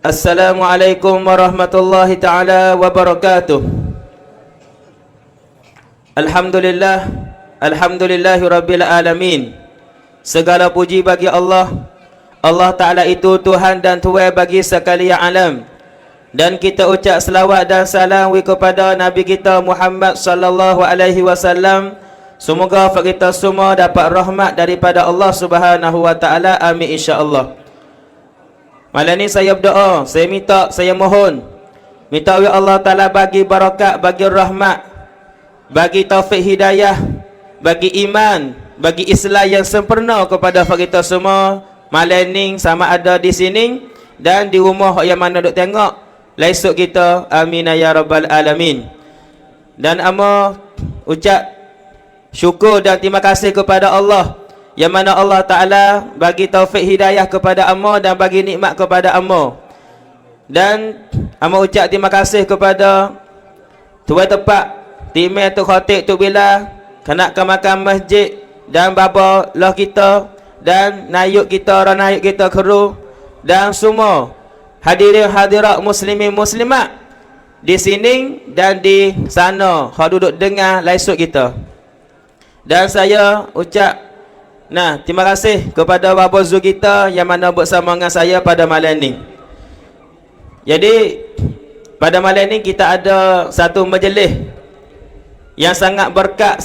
Assalamualaikum warahmatullahi ta'ala wabarakatuh. Alhamdulillah, alhamdulillahi rabbil alamin. Segala puji bagi Allah. Allah Ta'ala itu Tuhan dan Tuhan bagi sekalian alam. Dan kita ucap selawat dan salam kepada Nabi kita Muhammad sallallahu alaihi wasallam. Semoga kita semua dapat rahmat daripada Allah Subhanahu wa taala. Amin insya-Allah. Malam ni saya berdoa, saya minta, saya mohon, minta Allah Ta'ala bagi barakat, bagi rahmat, bagi taufik hidayah, bagi iman, bagi Islam yang sempurna kepada kita semua. Malam ni sama ada di sini dan di rumah yang mana duk tengok esok kita. Amin ya rabbal alamin. Dan amo ucap syukur dan terima kasih kepada Allah yang mana Allah Ta'ala bagi taufik hidayah kepada amo dan bagi nikmat kepada amo. Dan amo ucap terima kasih kepada tuan tempat, timai tu khatib tu bila kanak-kanak masjid dan baba lah kita dan nayuk kita, orang nayuk kita kru dan semua hadirin hadirat muslimin muslimat di sini dan di sana hak duduk dengar esok kita. Dan saya ucap terima kasih kepada Bapa Zul kita yang mana bersama dengan saya pada malam ni. Jadi pada malam ni kita ada satu majlis yang sangat berkat,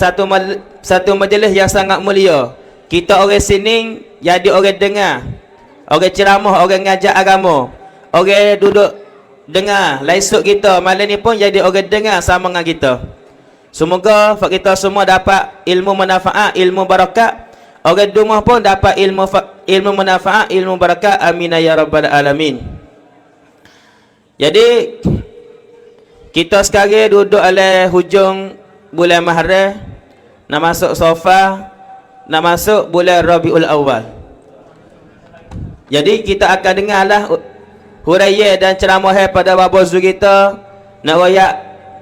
satu majlis yang sangat mulia. Kita orang sini jadi orang dengar, orang ceramah, orang ngajar agama, orang duduk dengar esok kita. Malam ni pun jadi orang dengar sama dengan kita. Semoga kita semua dapat ilmu manfaat, ilmu barakat. Orang di rumah pun dapat ilmu manfaat, ilmu barakat. Amin ya rabbal alamin. Jadi kita sekarang duduk oleh hujung bulan Muharram, nak masuk Safar, nak masuk bulan Rabiul Awal. Jadi kita akan dengarlah huraian dan ceramah pada Bapa Zul kita nak royak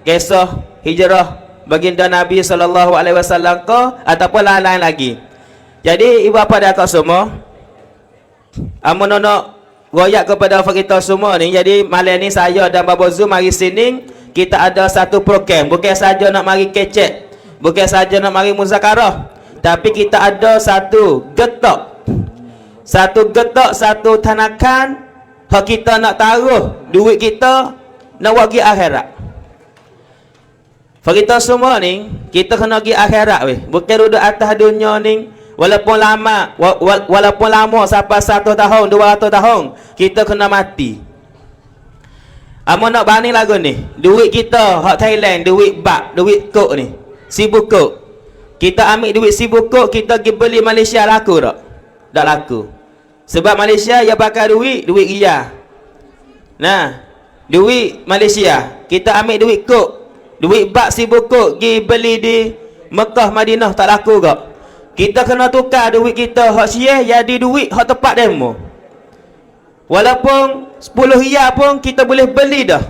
kisah hijrah baginda Nabi sallallahu alaihi wasallam ke ataupun lain-lain lagi. Jadi ibu bapa dan akak semua, amun nak royak kepada kita semua ni. Jadi malam ni saya dan Bapa Zul mari sini, kita ada satu program. Bukan saja nak mari kecek, bukan saja nak mari muzakarah, tapi kita ada satu getok, satu tanakan hak kita nak taruh duit kita nak pergi akhirat. Kita semua ni kita kena pergi akhirat weh. Bukan duduk atas dunia ni. Walaupun lama sampai 100 tahun, 200 tahun, kita kena mati. Amo nak bani lagu ni. Duit kita hak Thailand, duit bak, duit kok ni. 1000 kok. Kita ambil duit 1000 kok, kita pergi beli Malaysia, laku tak? Tak laku. Sebab Malaysia dia pakai duit riyal. Nah, duit Malaysia, kita ambil duit kok, duit bak 1000 kok, pergi beli di Mekah, Madinah, tak laku tak? Kita kena tukar duit kita hak sieh jadi duit hak tepat demo. Walaupun 10 riyal pun kita boleh beli dah.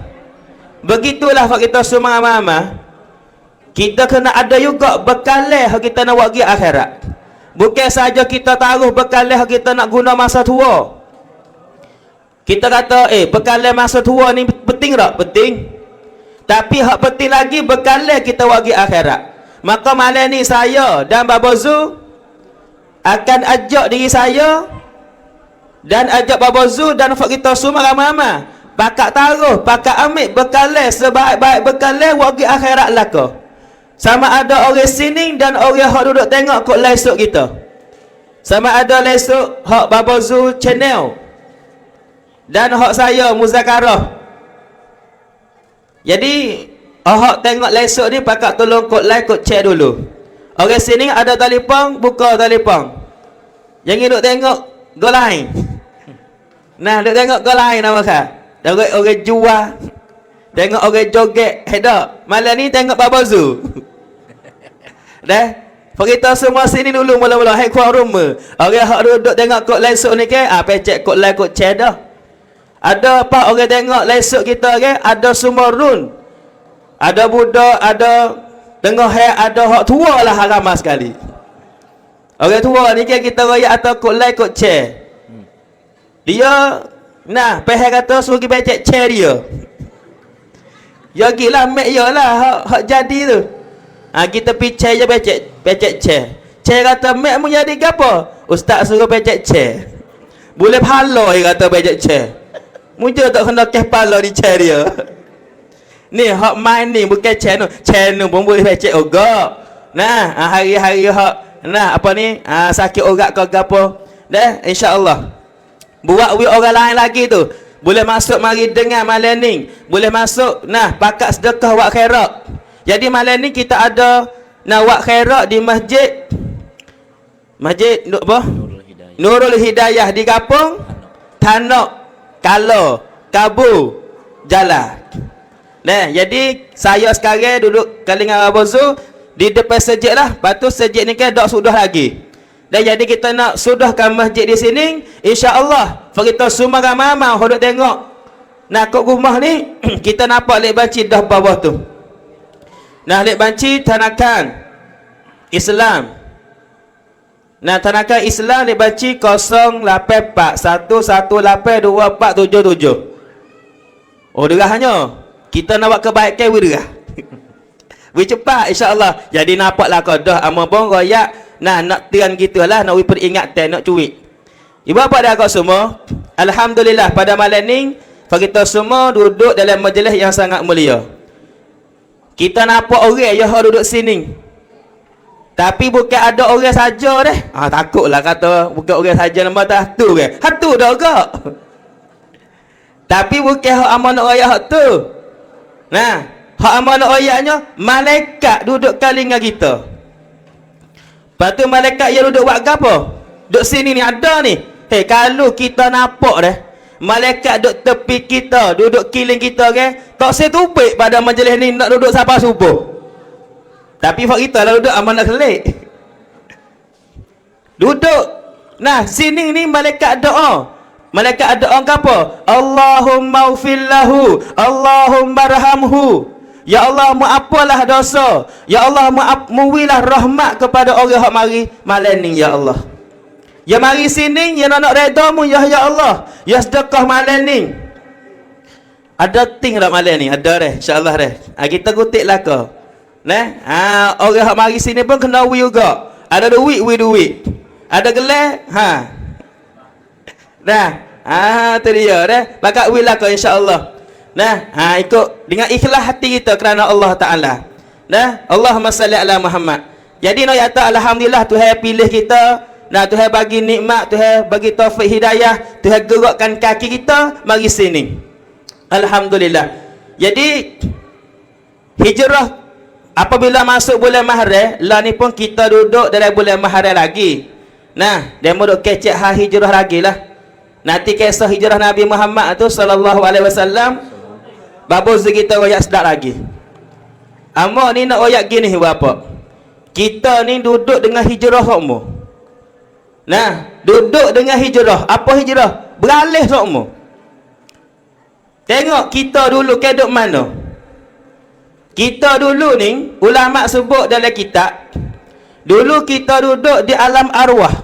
Begitulah hak kita semua mama. Kita kena ada juga bekalan hak kita nak buat pergi akhirat. Bukan saja kita taruh bekalan hak kita nak guna masa tua. Kita kata bekalan masa tua ni penting tak? Penting. Tapi hak penting lagi bekalan kita buat pergi akhirat. Maka malam ni saya dan Bapa Zul akan ajak diri saya dan ajak Bapa Zul dan kita semua ramai-ramai pakat taruh, pakat ambil bekalan sebaik-baik bekalan pergi akhirat laka. Sama ada orang sini dan orang hak duduk tengok kok lesok kita. Sama ada lesok hak Bapa Zul channel dan hak saya muzakarah. Jadi hak tengok lesok ni pakat tolong kod like, kod share dulu. Orang sini ada telefon, buka telefon. Jangan duk tengok go lain. Nah, duk tengok go lain nama kah? Tengok orang jual, tengok orang joget, dak. Malam ni tengok Bapa Zul. Dah. Kita semua sini dulu mula-mula hai keluar rumah. Orang hak duduk tengok kod lesok ni ke, pecek kod like, kod share dah. Ada apa orang tengok lesok kita ke, ada semua run. Ada budak, ada tengah ada hak tua lah ramai sekali. Orang tua ni kan kita royak atau kod like, kod share. Dia Nah, peh kata suruh pergi becek chair dia. Ya gila mek ya lah hak jadi tu. Kita pergi chair je becek chair. Chair kata mek mu jadi gapo? Ustaz suruh becek chair. Boleh pahala dia kata becek chair. Mujur tak kena kes pala di chair dia. Ni hak main ni bukan chair nu pun boleh becek juga. Nah, hari-hari hak nah apa ni? Sakit orak ke gapo. Dah insya-Allah. Buat we orang lain lagi tu. Boleh masuk mari dengan malam ni. Boleh masuk nah pakat sedekah wak khairat. Jadi malam ni kita ada nak wak khairat di masjid apa? Nurul Hidayah di kampung Tanok Kalo Kabu Jalan. Nah, jadi saya sekarang duduk Kalingan Abazu di depan masjid lah. Lepas tu masjid ni kan dak sudah lagi. Dan jadi kita nak sudahkan masjid di sini, insya-Allah. Kita semua ramai-ramai hendak tengok. Nah, kat rumah ni kita nampak lek banci dah bawah tu. Nah, lek banci Tanakan Islam. Nah, Tanakan Islam lek banci 0841182477. Oh, derahnya. Kita nak buat kebaikan we derah. We cepat insya-Allah. Jadi nampaklah kadah ama bong royak. Nah, nak tiran gitulah, nak peringatan, nak cuit. Ibu bapa dan akak semua, alhamdulillah pada malam ni kita semua duduk dalam majlis yang sangat mulia. Kita nampak orang yang duduk sini. Tapi bukan ada orang saja deh. Takutlah kata bukan orang saja nama tak tu ke. Hatu dah agak. Tapi bukan hak amanah ayat hak tu. Nah, hak amanah ayatnya malaikat duduk kalingan kita. Lepas tu malaikat yang duduk buat apa? Duduk sini ni ada ni. Kalau kita nampak dah, malaikat duduk tepi kita, duduk kiling kita ke, tak setupik pada majlis ni nak duduk sampai subuh. Tapi hak kita lah duduk amanah kelik. Duduk. Nah, sini ni malaikat doa. Malaikat doa apa? Allahumma ufillahu, Allahumma rahamhu. Ya Allah, maapalah dosa. Ya Allah, muwilah rahmat kepada orang hak mari malam ni ya Allah. Ya mari sini ya nak redamu ya Allah. Ya sedekah malam ni. Ada ting dak malam ni? Ada dah insya-Allah dah. Kita kutiklah ke. Nah, orang hak mari sini pun kena wi juga. Ada duit, wi duit. Ada gelas, Dah. Tu dia dah. Bakal wi lah ke insya-Allah. Nah, ikut dengan ikhlas hati kita kerana Allah Taala. Nah, Allahumma salli ala Muhammad. Jadi nak kata alhamdulillah Tuhan pilih kita, nah Tuhan bagi nikmat, Tuhan bagi taufik hidayah, Tuhan gerakkan kaki kita mari sini. Alhamdulillah. Jadi hijrah apabila masuk bulan Muharram, lah ni pun kita duduk dalam bulan Muharram lagi. Nah, demo duk kecek hijrah lagi lah. Nanti kisah hijrah Nabi Muhammad tu sallallahu alaihi wasallam babu kita royak sedap lagi. Amak ni nak royak gini bapa. Kita ni duduk dengan hijrah semua. Nah, duduk dengan hijrah. Apa hijrah? Beralih semua. Tengok kita dulu ke duduk mana? Kita dulu ni ulama sebut dalam kitab. Dulu kita duduk di alam arwah.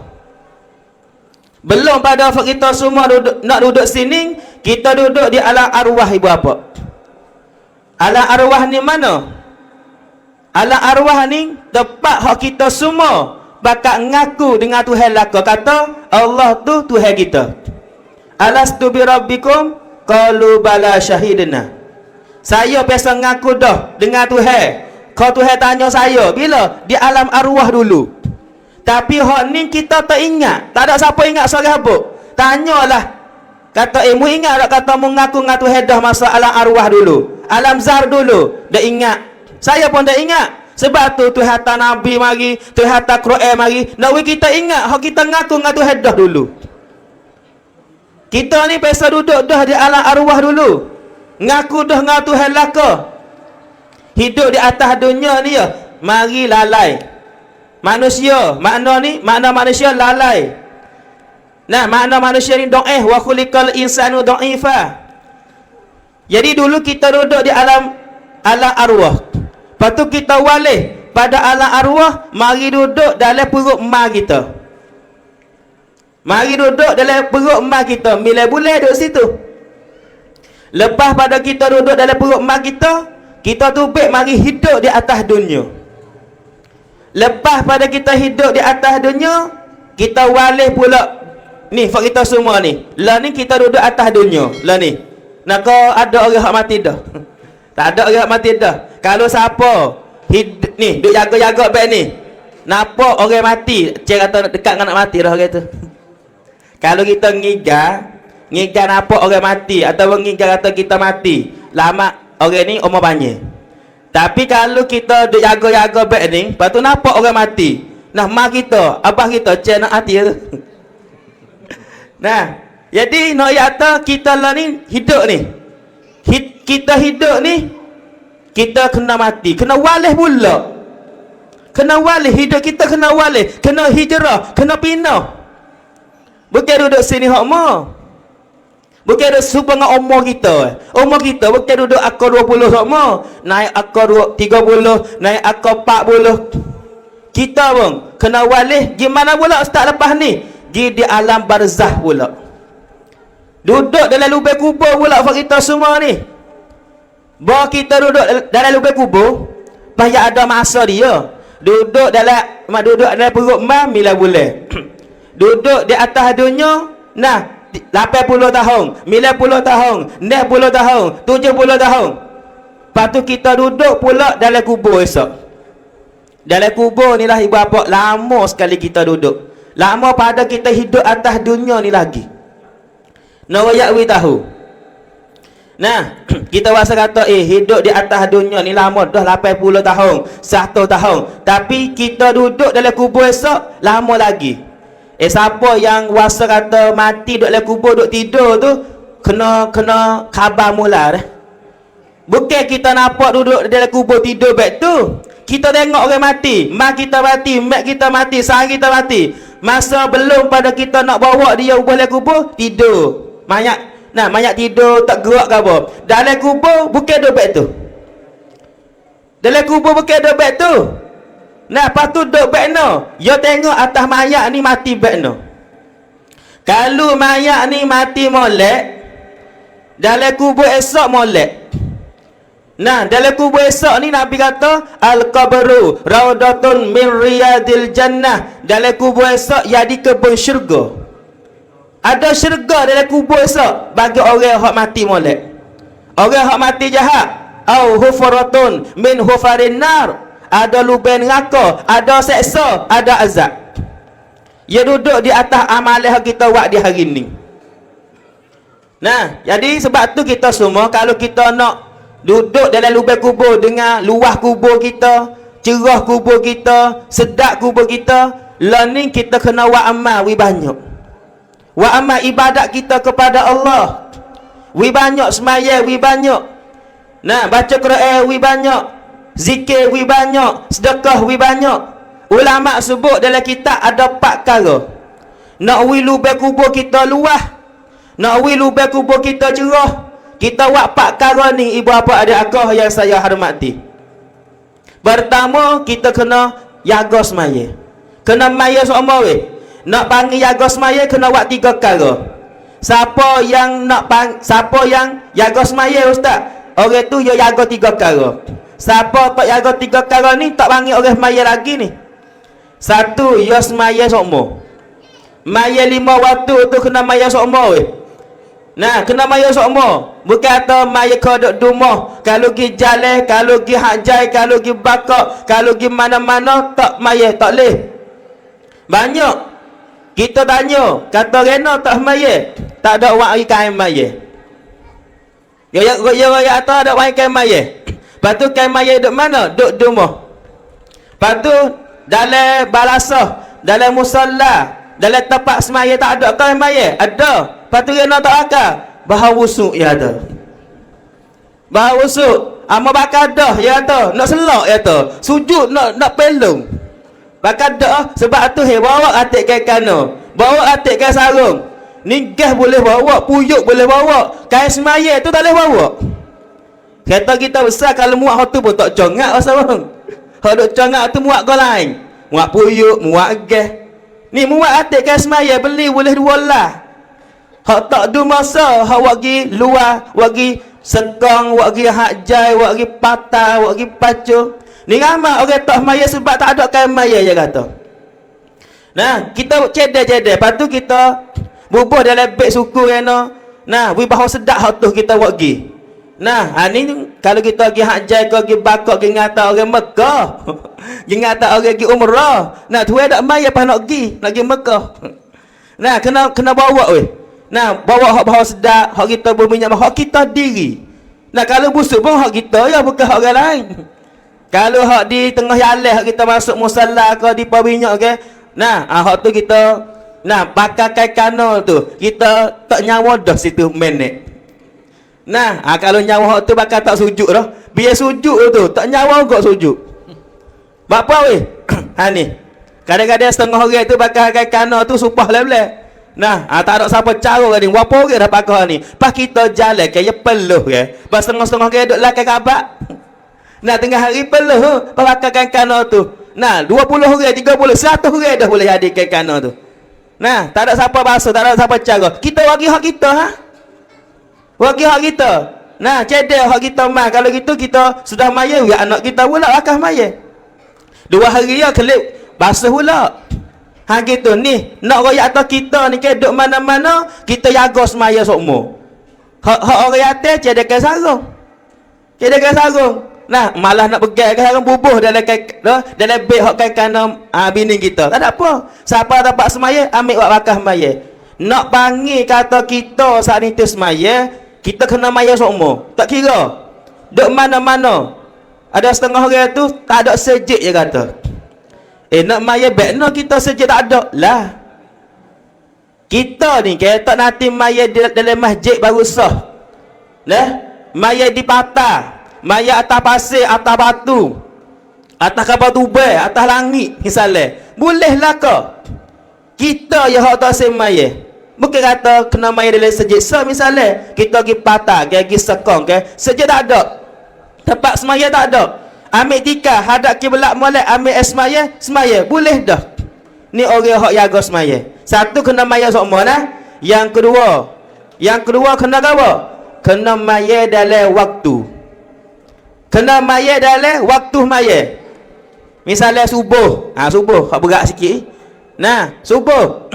Belum pada kita semua nak duduk sini, kita duduk di alam arwah ibu bapa. Alam arwah ni mana? Alam arwah ni tempat hak kita semua bakal ngaku dengan Tuhan laka. Kata Allah tu Tuhan kita. Alastu bi rabbikum qalu bala syahidna. Saya biasa ngaku dah dengan Tuhan. Kalau Tuhan tanya saya bila di alam arwah dulu. Tapi hak ni kita tak ingat. Tak ada siapa ingat suara habuk. Tanyalah. Kata mu ingat tak kata mu ngaku dengan Tuhan dah masa alam arwah dulu. Alam zar dulu. Dah ingat. Saya pun dah ingat. Sebab tu Tuhan hantar Nabi mari, Tuhan hantar Quran mari. Nak kita ingat hak kita ngaku dengan Tuhan dah dulu. Kita ni biasa duduk dah di alam arwah dulu. Ngaku dah dengan Tuhan laka. Hidup di atas dunia ni ya, mari lalai. Manusia, makna manusia lalai. Nah, makna manusia ni dhaif, wa khuliqal insanu dhaifa. Jadi dulu kita duduk di alam arwah. Lepas tu kita walih pada alam arwah, mari duduk dalam perut mak kita. Mari duduk dalam perut mak kita, milai boleh duduk situ. Lepas pada kita duduk dalam perut mak kita tubik mari hidup di atas dunia. Lepas pada kita hidup di atas dunia, kita walih pula ni fak kita semua ni. Lah ni kita duduk atas dunia. Lah ni. Nak kau ada orang hak mati dah. Tak ada orang hak mati dah. Kalau siapa ni duk jaga-jaga baik ni, nampak orang mati, cik kata dekat dengan nak mati dah orang tu. Kalau kita ngigar nampak orang mati atau ngigar kata kita mati, lama orang ni umur panjang. Tapi kalau kita duk jaga-jaga baik ni, lepas tu nampak orang mati, nah mak kita, abah kita cik nak mati tu. Nah, jadi nak kata kita lah ni hidup ni. Kita hidup ni, kita kena mati, kena walih pula. Kena walih, hidup kita kena walih, kena hijrah, kena pindah. Bukan duduk sini hak mau. Bukan duduk serupa dengan umur kita. Umur kita bukan duduk akar 20 hak mau. Naik akar 30, naik akar 40. Kita pun kena walih. Gimana pula ustaz lepas ni? Di alam barzah pula. Duduk dalam lubang kubur pula buat kita semua ni. Bahawa kita duduk dalam lubang kubur, payah ada masa dia. Duduk dalam perut mak mila boleh. Duduk di atas dunia, nah 80 tahun, 90 tahun, 60 tahun, 70 tahun. Lepas tu kita duduk pula dalam kubur esok. Dalam kubur ni lah ibu bapa, lama sekali kita duduk. Lama pada kita hidup atas dunia ni lagi. Nak we tahu. Nah, kita rasa kata hidup di atas dunia ni lama dah 80 tahun, 100 tahun. Tapi kita duduk dalam kubur esok lama lagi. Siapa yang rasa kata mati duduk dalam kubur duduk tidur tu kena khabar mula dah. Bukan kita nampak duduk dalam kubur tidur baik tu. Kita tengok orang mati, mak kita mati, mak kita mati, sang kita mati. Masa belum pada kita nak bawa dia ubah dalam kubur, tidur. Mayat tidur tak gerak ke apa. Dalam kubur bukan duduk baik tu. Dalam kubur bukan duduk baik tu. Nah, lepas tu duduk baik no. Ya tengok atas mayat ni mati baik no. Kalau mayat ni mati molek, dalam kubur esok molek. Nah, dalam kubur esok ni Nabi kata al-qabru raudatun min riyadil jannah. Dalam kubur esok jadi kebun syurga. Ada syurga dalam kubur esok bagi orang hak mati molek. Orang hak mati jahat, au hufaratun min hufarin nar. Ada lubang neraka, ada seksa, ada azab. Ia duduk di atas amalan yang kita buat di hari ni. Nah, jadi sebab tu kita semua kalau kita nak duduk dalam lubang kubur dengan luah kubur kita, cerah kubur kita, sedap kubur kita, learning kita kena buat amal wi banyak. Buat amal ibadat kita kepada Allah. Wi banyak semaya, wi banyak. Nah, baca Quran wi banyak. Zikir wi banyak, sedekah wi banyak. Ulama sebut dalam kitab ada 4 perkara. Nak wi lubang kubur kita luah, nak wi lubang kubur kita cerah. Kita buat 4 perkara ni ibu bapa adik akak yang saya hormati. Pertama, kita kena jaga semaya. Kena maya semua weh. Nak panggil jaga semaya kena buat 3 perkara. Siapa yang jaga semaya ustaz? Orang tu dia jaga 3 perkara. Siapa tak jaga 3 perkara ni tak panggil orang semaya lagi ni. Satu, ya semaya semua. Maya 5 waktu tu kena maya semua weh. Nah, kena maya semua. Bukan kata maya kau duduk rumah, kalau pergi jalan, kalau pergi hajai, kalau pergi bakak, kalau pergi mana-mana tak maya, tak leh. Banyak kita tanya, kata Rena tak maya, tak ada orang kain maya. Ya atau ada orang kain maya. Lepas tu kain maya duduk mana? Duduk rumah. Lepas tu dalam balasah, dalam musalla, dalam tempat semaya tak ada kain maya? Ada. Lepas tu Rena tak akal. Bahawa wusuk ya ada. Bahawa wusuk. Ama bakal dah ya ada. Nak selak ya ada. Sujud nak pelung. Bakal dah sebab tu bawa atik kain kano. Bawa atik kain sarung. Ni gas boleh bawa, puyuk boleh bawa. Kain semaya tu tak boleh bawa. Kata kita besar kalau muak hot tu pun tak congak rasa bang. Hok duk congak tu muak kau lain. Muak puyuk, muak gas. Ni muat atik kan semaya beli boleh 2 lah. Hak tak du masa hak wagi luar, wagi sekong, wagi hakjai, wagi patah, wagi pacu. Ni ramai orang tak semaya sebab tak ada kain maya je kata. Nah, kita cedek-cedek, lepas tu kita bubuh dalam beg suku kena. Nah, we bahawa sedap hak tu kita wagi. Nah, ni kalau kita pergi hajai ke pergi bakok pergi ngata orang Mekah. Pergi ngata orang pergi umrah. Nah, tu ada mai apa nak pergi Mekah. Nah, kena bawa weh. Nah, bawa hak bahawa sedap, hak kita berminyak, hak kita diri. Nah, kalau busuk pun hak kita ya, bukan hak orang lain. Kalau hak di tengah jalan hak kita masuk musalla ke di minyak ke. Nah, hak tu kita pakai kain kanal tu. Kita tak nyawa dah situ menek. Nah, kalau nyawa tu bakal tak sujud dah. Biar sujud tu, tak nyawa kok sujud. Bapa weh? Ni. Kadang-kadang setengah orang tu bakal kain kanal tu supah leleh. Nah, tak ada siapa cara ni. Berapa orang dah pakai ni? Pas kita jalan kayak peluh ke. Pas setengah-setengah orang duduk lakai kabak. Nah, tengah hari peluh, pakai kain kanal tu. Nah, 20 orang, 30, 100 orang dah boleh jadi kain kanal tu. Nah, tak ada siapa basuh, tak ada siapa cara. Kita bagi hak kita, ha? Bagi hak kita. Nah, cedek hak kita mai. Kalau gitu kita sudah maya, ya anak kita pula akah maya. 2 hari ya kelip basuh pula. Ha gitu ni, nak royak atas kita ni ke duk mana-mana, kita jaga semaya semua. Hak orang atas cedekan sarung. Cedekan sarung. Nah, malah nak pegang sarung bubuh dalam dalam beg hak kana bini kita. Tak ada apa. Siapa dapat semaya, ambil wak bakah semaya. Nak panggil kata kita saat ni tu semaya, kita kena maya semua. Tak kira. Duk mana-mana. Ada setengah orang tu tak ada sejid je kata. Nak maya bekno kita sejid tak ada lah. Kita ni kita nanti maya dalam masjid baru sah. Nah, maya di patah, maya atas pasir, atas batu, atas kapal tubai, atas langit misalnya. Bolehlah ke? Kita yang hak tak semaya. Bukan kata kena maya dalam sejid sah misalnya. Kita pergi patah, pergi sekong ke, sejid tak ada. Tempat semaya tak ada. Ambil tikar, hadap kiblat molek, ambil semaya, semaya. Boleh dah. Ni orang hak jaga semaya. Satu kena maya semua nah. Yang kedua kena apa? Kena maya dalam waktu. Kena maya dalam waktu maya. Misalnya subuh. Subuh hak berat sikit. Nah, subuh.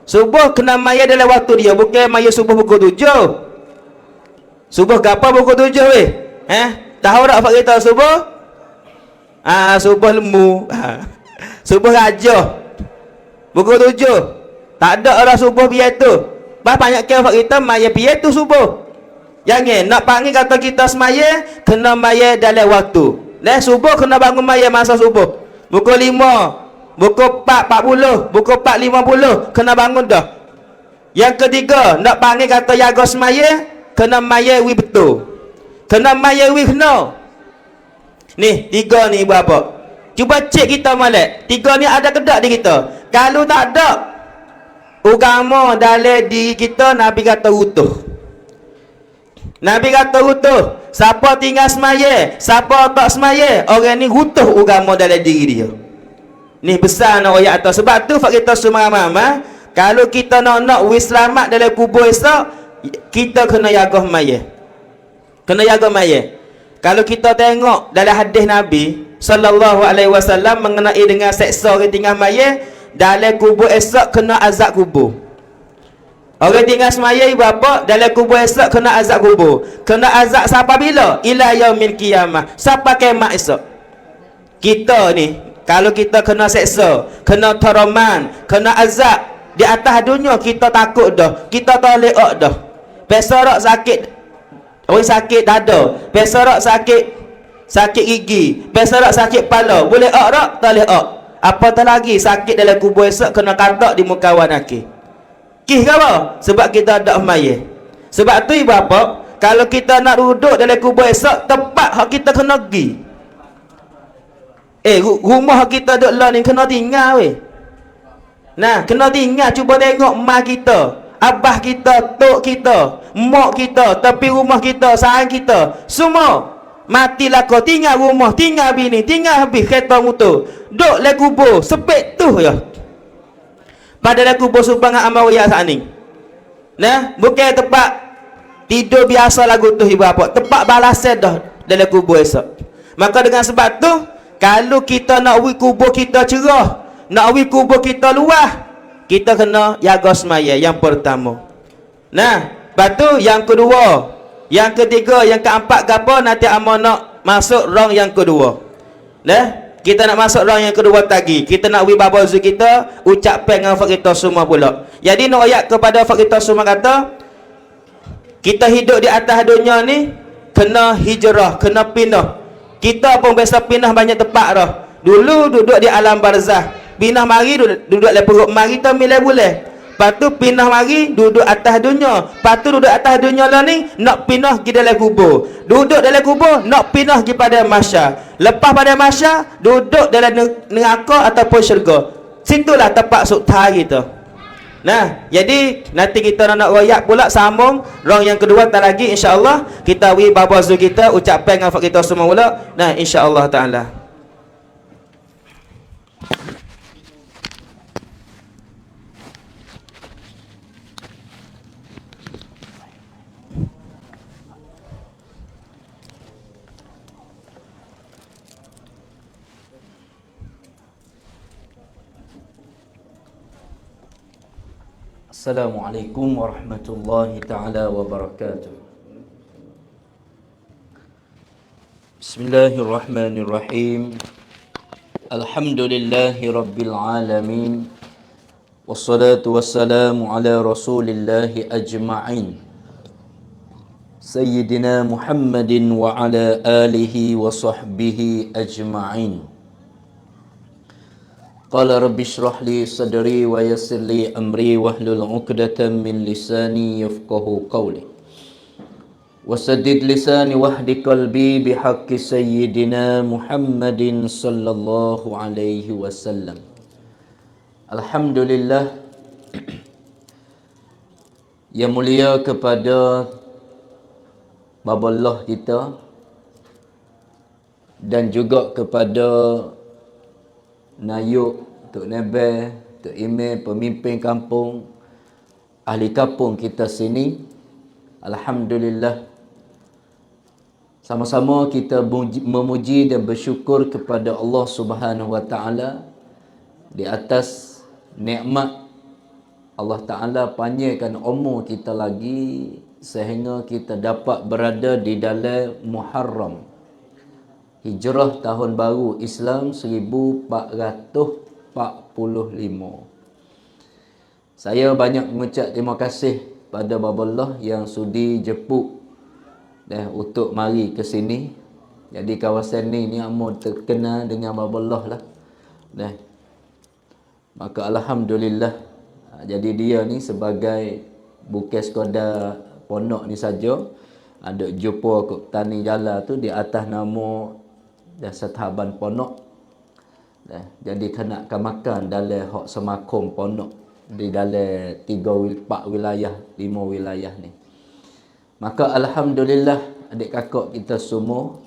Subuh kena maya dalam waktu dia. Bukan maya subuh pukul 7. Subuh gapo pukul 7 weh? Tahu tak apa kita subuh? Subuh lemu. Subuh raja. Pukul 7. Tak ada orang subuh biar tu. Banyak ke kita maya biar tu subuh. Jangan nak panggil kata kita semaya, kena maya dalam waktu. Subuh kena bangun maya masa subuh. Pukul 5, pukul 4:40, pukul 4:50 kena bangun dah. Yang ketiga, nak panggil kata jaga semaya, kena maya wi betul. Kena maya wi kena. Ni, 3 ni berapa? Cuba cek kita molek. 3 ni ada ke tak di kita? Kalau tak ada, agama dalam diri kita Nabi kata utuh. Nabi kata utuh. Siapa tinggal semaya, siapa tak semaya, orang ni utuh agama dalam diri dia. Ni besar nak ayat atas. Sebab tu fak kita semua mama, kalau kita nak wis selamat dalam kubur esok, kita kena jaga semaya. Kena jaga maya. Kalau kita tengok dalam hadis Nabi sallallahu alaihi wasallam mengenai dengan seksa orang tinggal maya, dalam kubur esok kena azab kubur. Orang tinggal semaya berapa? Dalam kubur esok kena azab kubur. Kena azab sampai bila? Ila yaumil qiyamah. Sampai kiamat esok. Kita ni kalau kita kena seksa, kena teraman, kena azab di atas dunia, kita takut dah. Kita tak leak dah. Pesorak sakit, orang sakit dada, pesorak sakit gigi, pesorak sakit kepala, boleh tak? Tak boleh. Apatah lagi sakit dalam kubur esok kena katak di muka wanaki. Kih ke apa? Sebab kita ada maya. Sebab tu ibu apa? Kalau kita nak duduk dalam kubur esok, tempat hak kita kena pergi. Rumah kita duduk lah ni kena tinggal weh. Nah, kena tinggal. Cuba tengok mak kita, abah kita, tok kita, mak kita, tepi rumah kita, sayang kita, semua matilah kau. Tinggal rumah, tinggal bini, tinggal habis kereta motor, duk le kubur sepek tu ya. Padahal kubur sumbangan amal ya saat ni. Nah, bukan tempat tidur biasa lagu tu ibu bapa, tempat balasan dah dalam kubur esok. Maka dengan sebab tu, kalau kita nak kubur kita cerah, nak kubur kita luas, kita kena jaga semaya yang pertama. Nah, lepas tu yang kedua, yang ketiga, yang keempat gapo nanti amal nak masuk rang yang kedua. Nah, kita nak masuk rang yang kedua tadi. Kita nak baba zu kita ucap dengan fak kita semua pula. Jadi nak ayat kepada fak kita semua kata, kita hidup di atas dunia ni kena hijrah, kena pindah. Kita pun biasa pindah banyak tempat dah. Dulu duduk di alam barzah, pindah mari duduk di perut mari kita milih boleh. Lepas tu pindah mari duduk atas dunia. Lepas tu duduk atas dunia lah ni nak pindah pergi dalam kubur. Duduk dalam kubur nak pindah pergi pada masyar. Lepas pada masyar duduk dalam neraka ataupun syurga. Situlah tempat sukta kita. Nah, jadi nanti kita nak royak pula sambung rang yang kedua tak lagi insya-Allah kita baba zu kita ucapkan dengan kita semua pula. Nah, insya-Allah taala. Assalamualaikum warahmatullahi ta'ala wabarakatuh. Bismillahirrahmanirrahim. Alhamdulillahi rabbil alamin. Wassalatu wassalamu ala rasulillahi ajma'in. Sayyidina Muhammadin wa ala alihi wa sahbihi ajma'in. Qala rabbi shrah li sadri wa yassir li amri wahlul 'uqdatam min lisani yafqahu qawli. Wasaddid lisani wahdi qalbi bihaqqi sayyidina Muhammadin sallallahu alaihi wasallam. Alhamdulillah yang mulia kepada baballah kita dan juga kepada Nayuk, Tok Nebe, Tok Ime, pemimpin kampung, ahli kampung kita sini. Alhamdulillah, sama-sama kita memuji dan bersyukur kepada Allah Subhanahu wa taala di atas nikmat Allah Taala panjangkan umur kita lagi sehingga kita dapat berada di dalam Muharram, Hijrah tahun baru Islam 1445. Saya banyak mengucap terima kasih pada baballah yang sudi jemput untuk mari ke sini. Jadi kawasan ni amat terkenal dengan baballah lah. Maka alhamdulillah, jadi dia ni sebagai bukan sekadar pondok ni saja, ada jumpa kok tani jala tu di atas nama dan setahaban pondok. Jadi kena makan dalam hak semakum pondok di dalam 4 wilayah, 5 wilayah ni. Maka alhamdulillah adik kakak kita semua.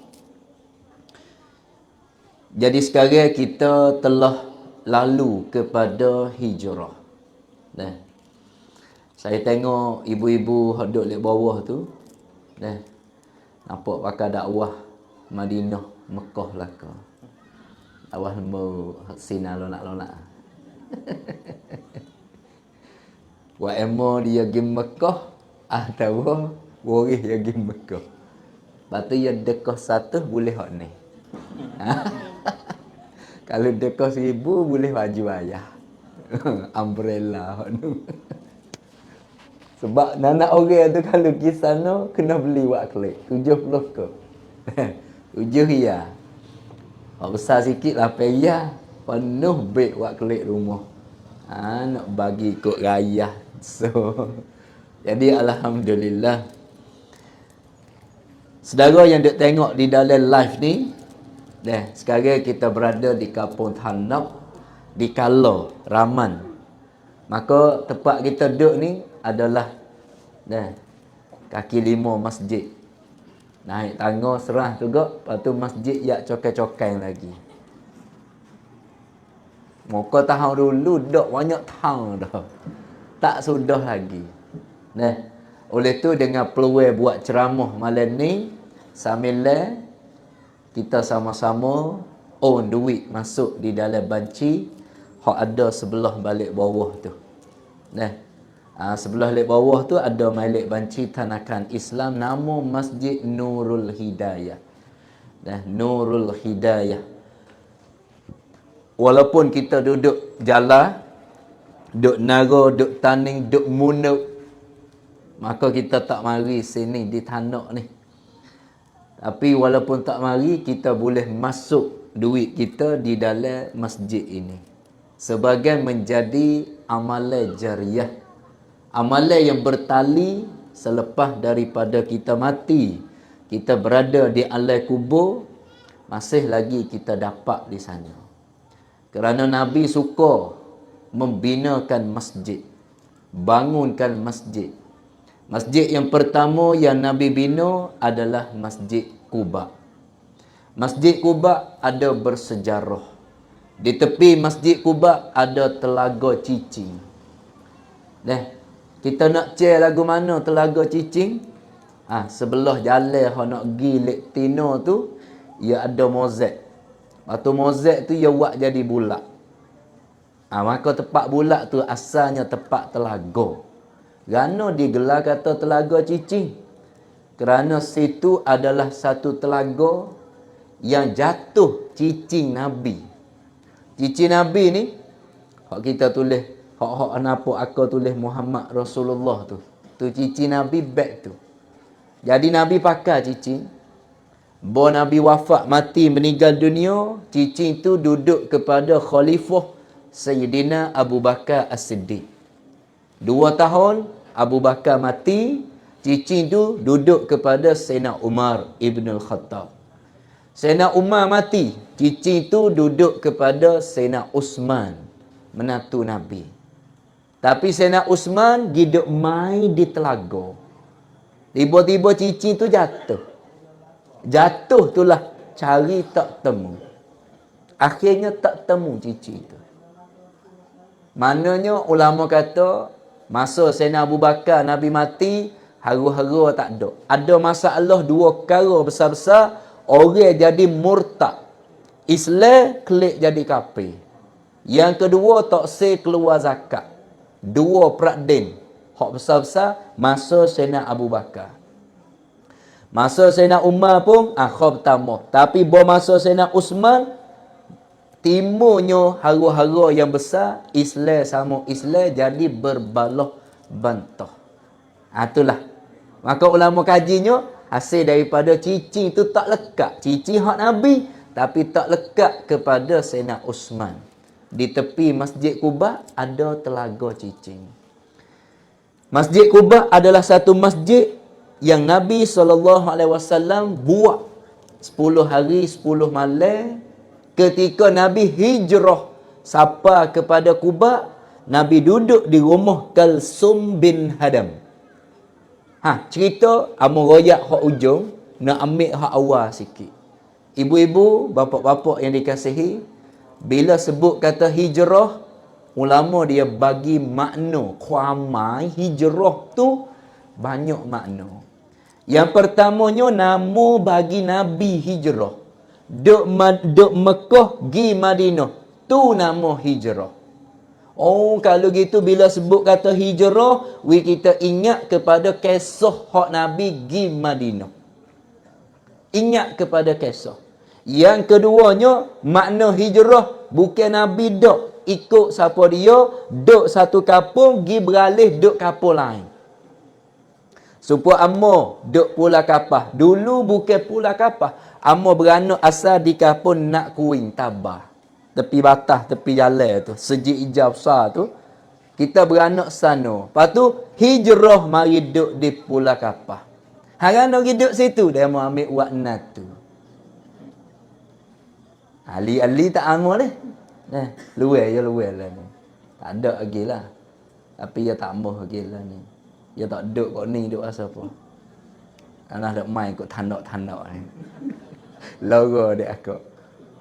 Jadi sekarang kita telah lalu kepada hijrah. Saya tengok ibu-ibu duduk di bawah tu, nampak pakai dakwah Madinah Mekah lah kau. Awal mau sinar lonak-lonak. Wa emo dia pergi Mekah, tahu boleh dia pergi Mekah. Lepas tu yang dekah 1 boleh hak ni. Kalau dekah 1000 boleh baju ayah. Umbrella hak tu. Sebab anak orang tu kalau pergi sana kena beli wak klik 70 ke. 7 ya. Hak besar sikit 8 ya. Penuh beg wak klik rumah. Nak bagi ikut raya. So jadi alhamdulillah. Saudara yang duk tengok di dalam live ni, sekarang kita berada di Kampung Tanap di Kala Raman. Maka tempat kita duduk ni adalah kaki 5 masjid. Naik tangga serah juga, lepas tu masjid yak cokai-cokai lagi. Muka tahun dulu dak banyak tahun dah. Tak sudah lagi. Nah, oleh tu dengan peluang buat ceramah malam ni, sambil kita sama-sama duit masuk di dalam banci hak ada sebelah balik bawah tu. Nah, sebelah balik bawah tu ada balik banci Tanakan Islam, nama Masjid Nurul Hidayah. Nah, Nurul Hidayah. Walaupun kita duduk jalan, duduk nara, duduk taning, duduk munuk, maka kita tak mari sini di tanah ni. Tapi walaupun tak mari, kita boleh masuk duit kita di dalam masjid ini sebagai menjadi amalan jariah, amalan yang bertali selepas daripada kita mati, kita berada di alam kubur, masih lagi kita dapat di sana. Kerana Nabi suka membinakan masjid, bangunkan masjid. Masjid yang pertama yang Nabi bina adalah Masjid Quba. Masjid Quba ada bersejarah. Di tepi Masjid Quba ada telaga cicing. Kita nak cek lagu mana telaga cicing? Sebelah jalan yang nak pergi Lek Tino tu, ia ada mozaik. Waktu mozaik tu ia buat jadi bulat. Maka tempat bulat tu asalnya tempat telaga. Kerana digelar kata telaga cicing? Kerana situ adalah satu telaga yang jatuh cicing Nabi. Cicing Nabi ni, hak kita tulis, hak kenapa aku tulis Muhammad Rasulullah tu. Tu cicing Nabi beg tu. Jadi Nabi pakai cicing. Bahawa Nabi wafat, mati, meninggal dunia, cicing tu duduk kepada Khalifah Sayyidina Abu Bakar As-Siddiq. 2 tahun Abu Bakar mati, cicing tu duduk kepada Sayyidina Umar Ibn Al-Khattab. Sayyidina Umar mati, cicing tu duduk kepada Sayyidina Usman, menantu Nabi. Tapi Sayyidina Usman hidup main di telaga. Tiba-tiba cicing tu jatuh. Jatuh itulah cari tak temu. Akhirnya tak temu cicing tu. Maknanya ulama kata, masa Sayyidina Abu Bakar Nabi mati, haru-haru tak ada. Ada masalah 2 perkara besar-besar. Orang jadi murtad, Islam klik jadi kafir. Yang kedua, tak sah keluar zakat. 2 peradin hak besar-besar masa Sayyidina Abu Bakar. Masa Sayyidina Umar pun khab tambah. Tapi masa Sayyidina Usman, timbulnya haru-haru yang besar, Islam sama Islam jadi berbalah bantah. Itulah. Maka ulama kajinya, hasil daripada cicing tu tak lekat. Cicing hak Nabi, tapi tak lekat kepada Sayyidina Usman. Di tepi Masjid Quba ada telaga cicing. Masjid Quba adalah satu masjid yang Nabi SAW buat 10 hari 10 malam ketika Nabi hijrah sampai kepada Quba. Nabi duduk di rumah Kalsum bin Hadam. Cerita amu royak hak ujung, nak ambil hak awal sikit. Ibu-ibu, bapa-bapa yang dikasihi, bila sebut kata hijrah, ulama dia bagi makna kuamai hijrah tu banyak makna. Yang pertamanya, nama bagi Nabi hijrah. Duk Mekah gi Madinah, tu nama hijrah. Kalau gitu bila sebut kata hijrah, kita ingat kepada kisah hak Nabi gi Madinah. Ingat kepada kisah. Yang keduanya, makna hijrah bukan Nabi dok ikut siapa dia, duk satu kampung, gi beralih duk kampung lain. Supaya Amor duk Pulau Kapah. Dulu bukan Pulau Kapah. Amor beranak asal di kampung Nak Kuing, Tabah. Tepi batas, tepi jalan tu. Sejik hijau besar tu. Kita beranak sana. Lepas tu, hijrah mari duk di Pulau Kapah. Harang nak duduk situ, dia mau ambil wakna tu. Ali-ali tak amal leh. Luar lah ni. Tak ada lagi lah. Tapi dia tak amal lagi lah ni. Dia tak duduk kat ni, duduk rasa apa. Anak duk main kot tandak-tandak ni. Loro dia akak.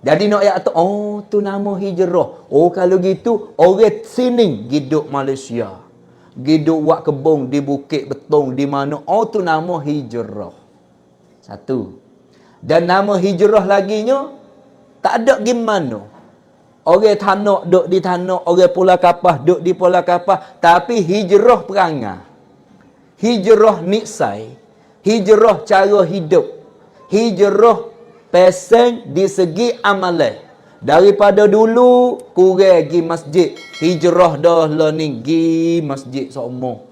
Jadi nak ayat tu, oh tu nama hijrah. Oh kalau gitu, orang sini hidup Malaysia. Hidup buat kebun di Bukit Betung, di mana. Oh tu nama hijrah. Satu. Dan nama hijrah laginya, tak ada gimana. Orang tanah duduk di tanah, orang Pulau Kapah duduk di Pulau Kapah. Tapi hijrah perangai. Hijrah niksai. Hijrah cara hidup. Hijrah peseng di segi amalan. Daripada dulu kurang pergi masjid, hijrah dah lah ni pergi masjid semua.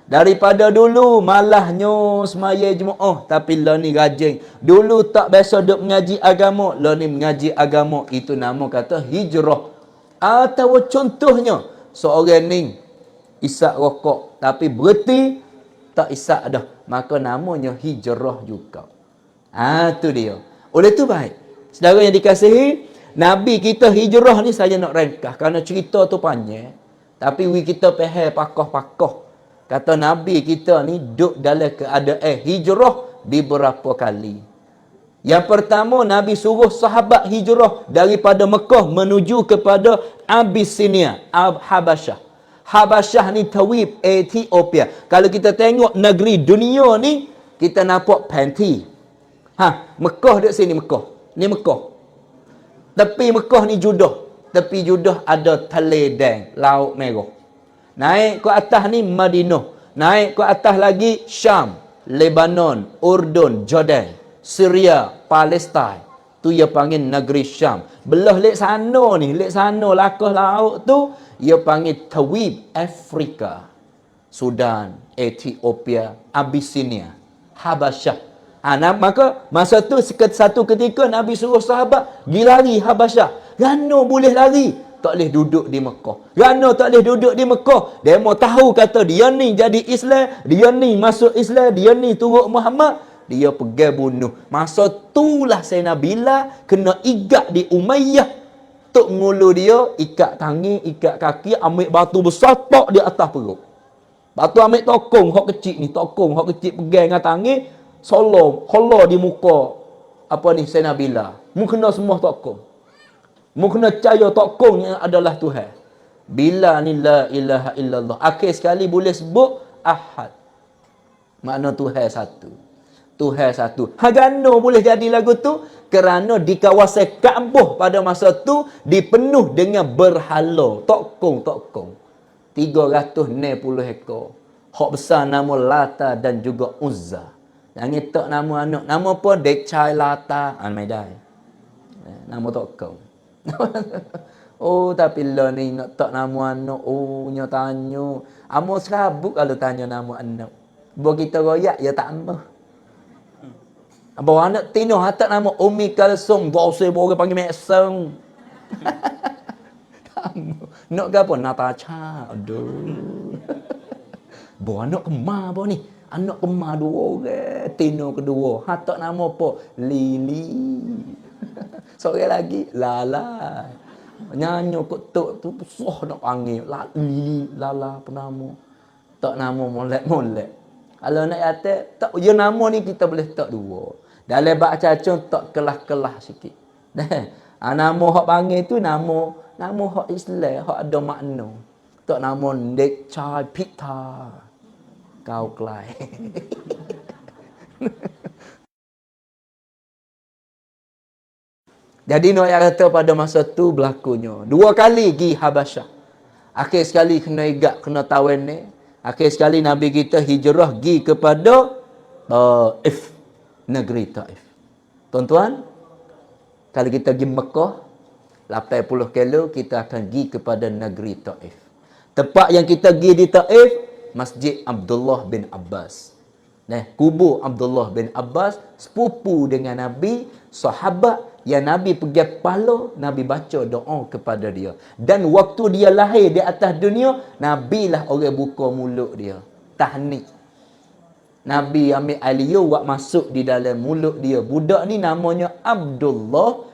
Daripada dulu malahnya semaya Jumaat, tapi lah ni rajin. Dulu tak biasa duk mengaji agama, lah ni mengaji agama. Itu nama kata hijrah. Atau contohnya seorang ni isap rokok tapi berhenti tak isap dah, maka namanya hijrah juga. Tu dia. Oleh tu baik. Saudara yang dikasihi, Nabi kita hijrah ni saya nak ringkas. Kerana cerita tu panjang. Tapi kita faham pakoh-pakoh. Kata Nabi kita ni duduk dalam keadaan hijrah di beberapa kali. Yang pertama, Nabi suruh sahabat hijrah daripada Mekah menuju kepada Abyssinia, Habasyah. Habasyah ni Tawib, Ethiopia. Kalau kita tengok negeri dunia ni, kita nampak panti. Mekah duduk sini, Mekah. Ni Mekah. Tepi Mekah ni Judah. Tepi Judah ada Taledeng, Laut Merah. Naik ke atas ni Madinah. Naik ke atas lagi Syam, Lebanon, Urdun, Jordan, Syria, Palestin. Tu ia panggil negeri Syam. Belah lek sana ni, lek sana lakah laut tu, ia panggil Tawib, Afrika. Sudan, Ethiopia, Abyssinia, Habasyah. Maka masa tu satu ketika Nabi suruh sahabat pergi lari Habasyah. Gano boleh lari? Tak boleh duduk di Mekah. Gano tak boleh duduk di Mekah? Dia mau tahu kata dia ni jadi Islam, dia ni masuk Islam, dia ni turut Muhammad, dia pergi bunuh. Masa itulah Sayyidina Bilal kena ikat di Umayyah. Tok ngulu dia ikat tangan, ikat kaki, ambil batu besar tok di atas perut. Batu ambil tokong hak kecil ni, tokong hak kecil pegang dengan tangan, solom, hola di muka apa ni Sayyidina Bilal. Mu kena semua tokong. Mu kena percaya tokong yang adalah Tuhan. Bilal ni la ilaha illallah. Akhir sekali boleh sebut Ahad. Makna Tuhan satu. Tuhan satu. Hagano boleh jadi lagu tu kerana di kawasan Kaabah pada masa tu dipenuh dengan berhala. Tokong. 360 ekor. Hak besar nama Lata dan juga Uzza. Yang tak nama anak. Nama apa? Dekcai Lata. Al-Maidai. Nama tokong. Oh, tapi lah ni nak tak nama anak. Oh, nya tanya. Amo serabut kalau tanya nama anak. Bagi kita royak, ya tak amah. Bawa anak tino hatak nama Umi Kalsum. Dosa boleh panggil Mek Song. Nak ke apa? Natasha. Aduh. Bawa anak kemar apa ni? Anak kemar 2 orang. Tino kedua. Hatak nama apa? Lili. Seorang lagi Lala. Nyanyi kutuk tu susah nak panggil. Lili, Lala apa nama? Tak nama molek-molek. Kalau nak kata tak ya nama ni kita boleh tak 2. Dalam bab cacung tak kelah-kelah sikit. Nama hak panggil tu nama hak Islam, hak ada makna. Tak nama Dek Chai Pita. Kau kelai. Jadi nak kata pada masa tu berlakunya 2 kali pergi Habasyah. Akhir sekali kena igat, kena tawan ni. Akhir sekali Nabi kita hijrah pergi kepada Taif, negeri Taif. Tuan-tuan, kalau kita pergi Mekah 80 kilo, kita akan pergi kepada negeri Taif. Tempat yang kita pergi di Taif, Masjid Abdullah bin Abbas. Kubur Abdullah bin Abbas, sepupu dengan Nabi, sahabat yang Nabi pergi pala, Nabi baca doa kepada dia. Dan waktu dia lahir di atas dunia, Nabi lah orang buka mulut dia. Tahnik. Nabi ambil aliyu buat masuk di dalam mulut dia. Budak ni namanya Abdullah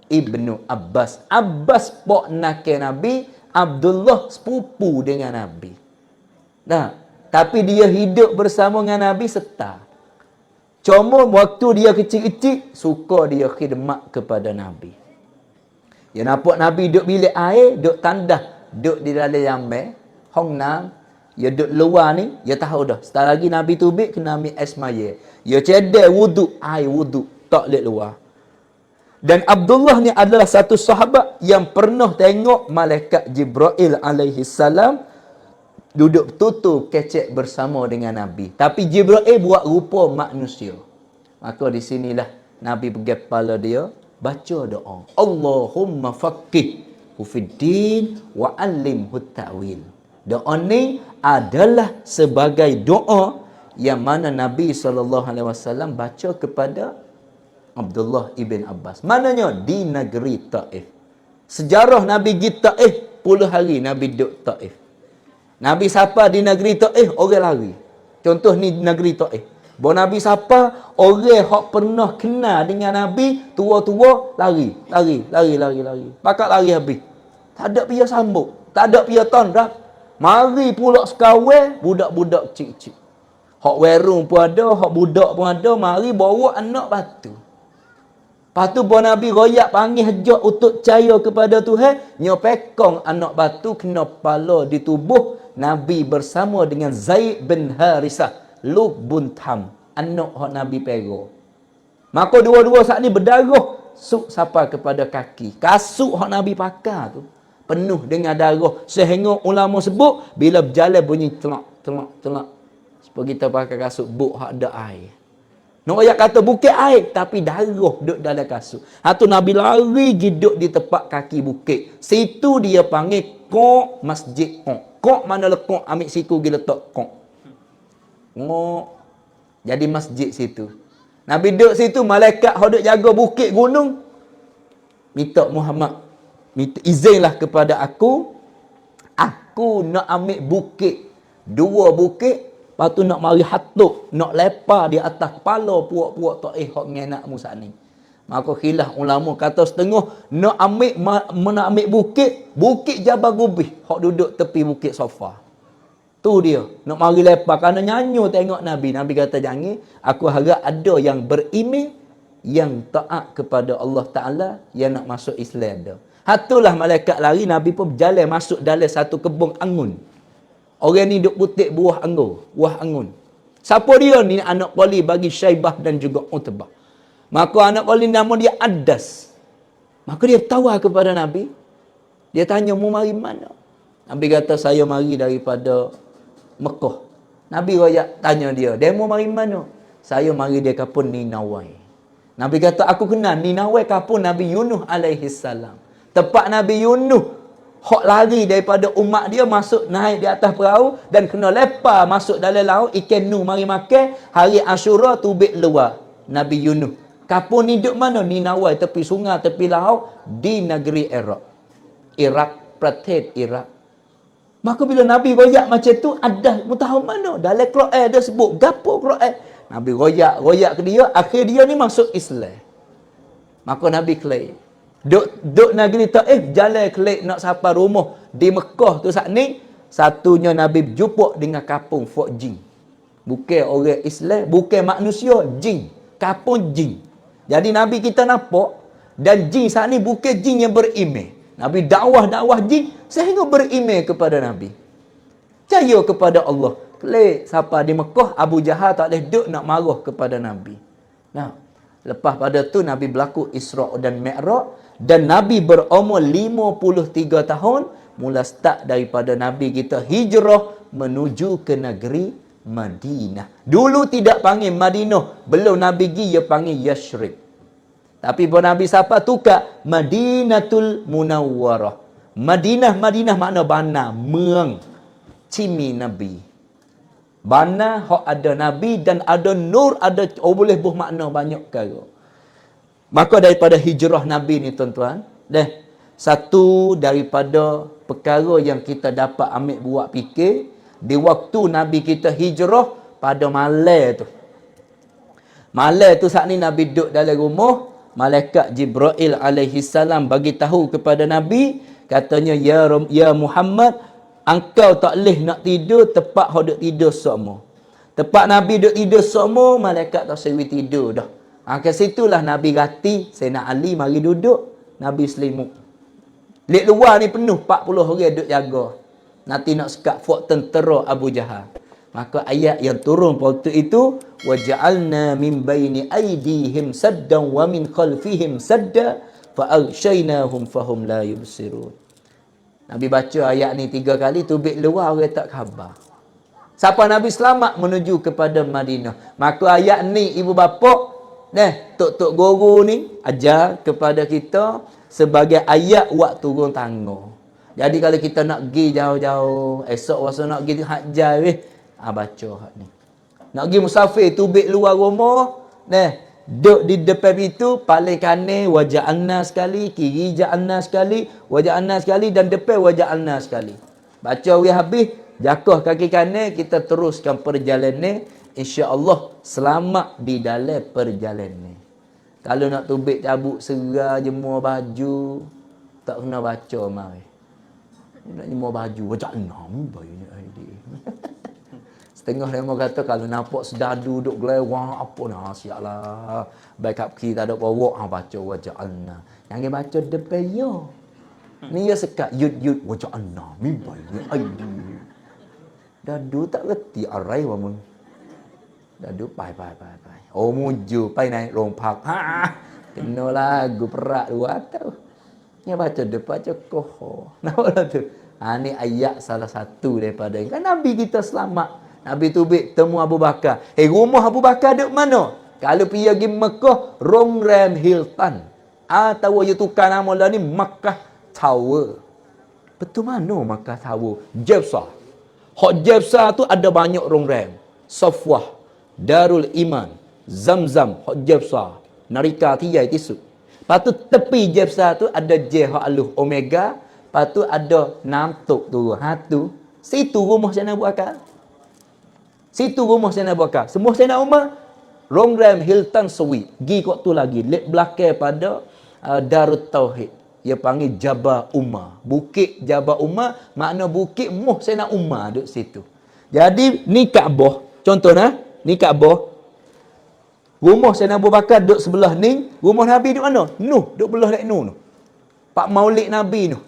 ibnu Abbas. Abbas pak nakil Nabi, Abdullah sepupu dengan Nabi. Tapi dia hidup bersama dengan Nabi setahun. Cuma waktu dia kecil-kecil, suka dia khidmat kepada Nabi. Dia nampak Nabi duduk bilik air, duduk tandah, duduk di dalam jamban, hong nam, dia duduk luar ni, dia tahu dah. Setelah lagi Nabi tubik, kena ambil air semaya. Dia cedek wuduk, air wuduk, tak boleh luar. Dan Abdullah ni adalah satu sahabat yang pernah tengok malaikat Jibril alaihi salam duduk tutup kecek bersama dengan Nabi. Tapi Jibril buat rupa manusia. Maka di sinilah Nabi pegang kepala dia, baca doa. Allahumma faqihhu fiddin wa 'allimhu ta'wil. Doa ni adalah sebagai doa yang mana Nabi SAW baca kepada Abdullah ibn Abbas. Mananya di negeri Taif. Sejarah Nabi pergi Taif, 10 hari Nabi duduk Taif. Nabi sapa di negeri Taif, orang lari. Contoh ni negeri Taif. Bahawa Nabi sapa, orang yang pernah kenal dengan Nabi, tua-tua, lari. Pakat lari habis. Tak ada pihak sambut. Tak ada pihak tonrak. Mari pula sekawal, budak-budak cik-cik. Hak werung pun ada, hak budak pun ada, mari bawa anak batu. Lepas tu bawa Nabi royak panggil hajak untuk percaya kepada Tuhan, nyopekong anak batu kena kepala di tubuh Nabi bersama dengan Zaid bin Harisah, Luk bin Tham, anak hak Nabi pego. Maka dua-dua saat ni berdarah, suk sampai kepada kaki. Kasut hak Nabi pakai tu penuh dengan darah, sehingga ulama sebut bila berjalan bunyi telak. Supaya kita pakai kasut buk hak ada air. Nak ayat kata bukit air, tapi darah duduk dalam kasut. Tu Nabi lari duduk di tempat kaki bukit. Situ dia panggil Qok Masjid Qok. Qok mana lekok, ambil siku dia letak Qok. Qok. Jadi masjid situ. Nabi duduk situ, malaikat yang duduk jaga bukit gunung, minta Muhammad, minta izinlah kepada aku nak ambil bukit. 2 bukit. Lepas tu nak mari hatuk, nak lepar di atas kepala puak-puak Taif hak ngenakmu saat ni. Maka khilaf ulama kata setengah nak ambil bukit Jabal Gubih hak duduk tepi bukit Safa. Tu dia, nak mari lepar kerana nyanyi tengok Nabi. Nabi kata jangan, aku harap ada yang beriman, yang taat kepada Allah Taala, yang nak masuk Islam dah. Hatulah malaikat lari, Nabi pun berjalan masuk dalam satu kebun anggun. Orang ni duk putik buah anggun. Siapa dia ni? Anak Qali bagi Syaibah dan juga Utbah. Maka anak Qali nama dia Addas. Maka dia bertawar kepada Nabi. Dia tanya, mu mari mana? Nabi kata, saya mari daripada Mekah. Nabi royak tanya dia mu mari mana? Saya mari dia kapun Ninawai. Nabi kata, aku kenal Ninawai kapun Nabi Yunus alaihi salam. Tempat Nabi Yunus hak lari daripada umat dia masuk naik di atas perahu dan kena lepar masuk dalam laut, ikan nu mari makan. Hari Ashura tubik luar Nabi Yunus. Kapun ni duduk mana? Ninawai, tepi sungai, tepi laut di negeri Iraq, Prates Iraq. Maka bila Nabi royak macam tu, ada mu tahu mana? Dalam Quran ada sebut gapo Quran. Nabi royak ke dia, akhir dia ni masuk Islam. Maka Nabi klaim Duk negeri Taif, jalan kelik nak sampai rumah di Mekah tu saat ni, satunya Nabi berjumpa dengan kapung Fok Jin. Bukan orang Islam, bukan manusia, jin. Kapung jin. Jadi Nabi kita nampak, dan jin saat ni bukan jin yang beriman. Nabi dakwah jin sehingga beriman kepada Nabi. Percaya kepada Allah. Kelik sampai di Mekah, Abu Jahal tak boleh duduk nak marah kepada Nabi. Nah, lepas pada tu Nabi berlaku Isra' dan Mi'raj. Dan Nabi berumur 53 tahun. Mula start daripada Nabi kita hijrah menuju ke negeri Madinah. Dulu tidak panggil Madinah. Belum Nabi pergi, dia panggil Yashrib. Tapi bila Nabi siapa tukar Madinatul Munawwarah. Madinah makna bana, meng. Cimi Nabi. Bana hak ada Nabi dan ada nur, ada boleh buh makna banyak kali. Maka daripada hijrah Nabi ni tuan-tuan, satu daripada perkara yang kita dapat ambil buat fikir, di waktu Nabi kita hijrah pada malam tu. Malam tu saat ni Nabi duduk dalam rumah, malaikat Jibril alaihi salam bagi tahu kepada Nabi, katanya, ya Muhammad, engkau tak boleh nak tidur tempat hendak tidur semua. Tempat Nabi duduk tidur semua, malaikat tak sewi tidur dah. Ke situlah Nabi gati, Sayyidina Ali mari duduk, Nabi selimut. Lek luar ni penuh 40 orang duduk jaga. Nanti nak sekat fort tentera Abu Jahal. Maka ayat yang turun waktu itu, waja'alna min baini aydihim saddan wa min khalfihim sadda fa aghshaynahum fahum la yubsirun. Nabi baca ayat ni 3 kali, tubik luar orang tak khabar. Siapa Nabi selamat menuju kepada Madinah. Maka ayat ni ibu bapa, tok-tok guru ni ajar kepada kita sebagai ayat waktu turun tangga. Jadi kalau kita nak pergi jauh-jauh, esok masa nak pergi hajjal baca hak ni. Nak pergi musafir tubik luar rumah, duduk di depan pintu, paling kanan waja'alna sekali, kiri ja'alna sekali, waja'alna sekali dan depan waja'alna sekali. Baca habis, jakuh kaki kanan, kita teruskan perjalanan, insya-Allah selamat di dalam perjalanan. Kalau nak tubik cabut serah, jemur baju, tak kena baca mari. Nak jemur baju, waja'alna bayunya ID. Setengah mereka kata kalau nampak sedadu duduk gelewang, apa nak siaplah. Baik kat kiri tak ada bawa, baca waja'alna. Yang dia baca depan ya. Ni ya sekat yud waja'alna bayunya ID. Dadu tak reti arai wamun. Dadu pai. Oh muju pai naik rompak. Kena lagu perak dua tau. Ni baca depan cekoh. Nampak tu. Ni ayat salah satu daripada kan Nabi kita selamat. Nabi tubik temu Abu Bakar. Rumah Abu Bakar duk mana? Kalau pergi Mekah, Rongrem Hilton. Atau you tukar nama lah ni Makkah Tower. Betul mana Makkah Tower? Jabsah. Hak Jabsah tu ada banyak Rongrem. Safwah, Darul Iman, Zamzam, hak Jabsah. Narika tiai tisu. Lepas tu tepi Jabsah tu ada J hak aluh Omega. Lepas tu ada Namtuk tu. Tu. Situ rumah Sayyidina Abu Bakar. Situ rumah Sayyidina Abu Bakar. Semua Sayyidina Umar, Rongrem Hilton Suite. Gi kot tu lagi. Lek belakang pada Darut Tauhid. Dia panggil Jabal Umar. Bukit Jabal Umar, makna bukit muh Sayyidina Umar duduk situ. Jadi, ni Kaabah. Contohnya, ni Kaabah. Rumah Sayyidina Abu Bakar duduk sebelah ni. Rumah Nabi duduk mana? Nuh, duduk belah lek Nuh. Pak Maulid Nabi Nuh.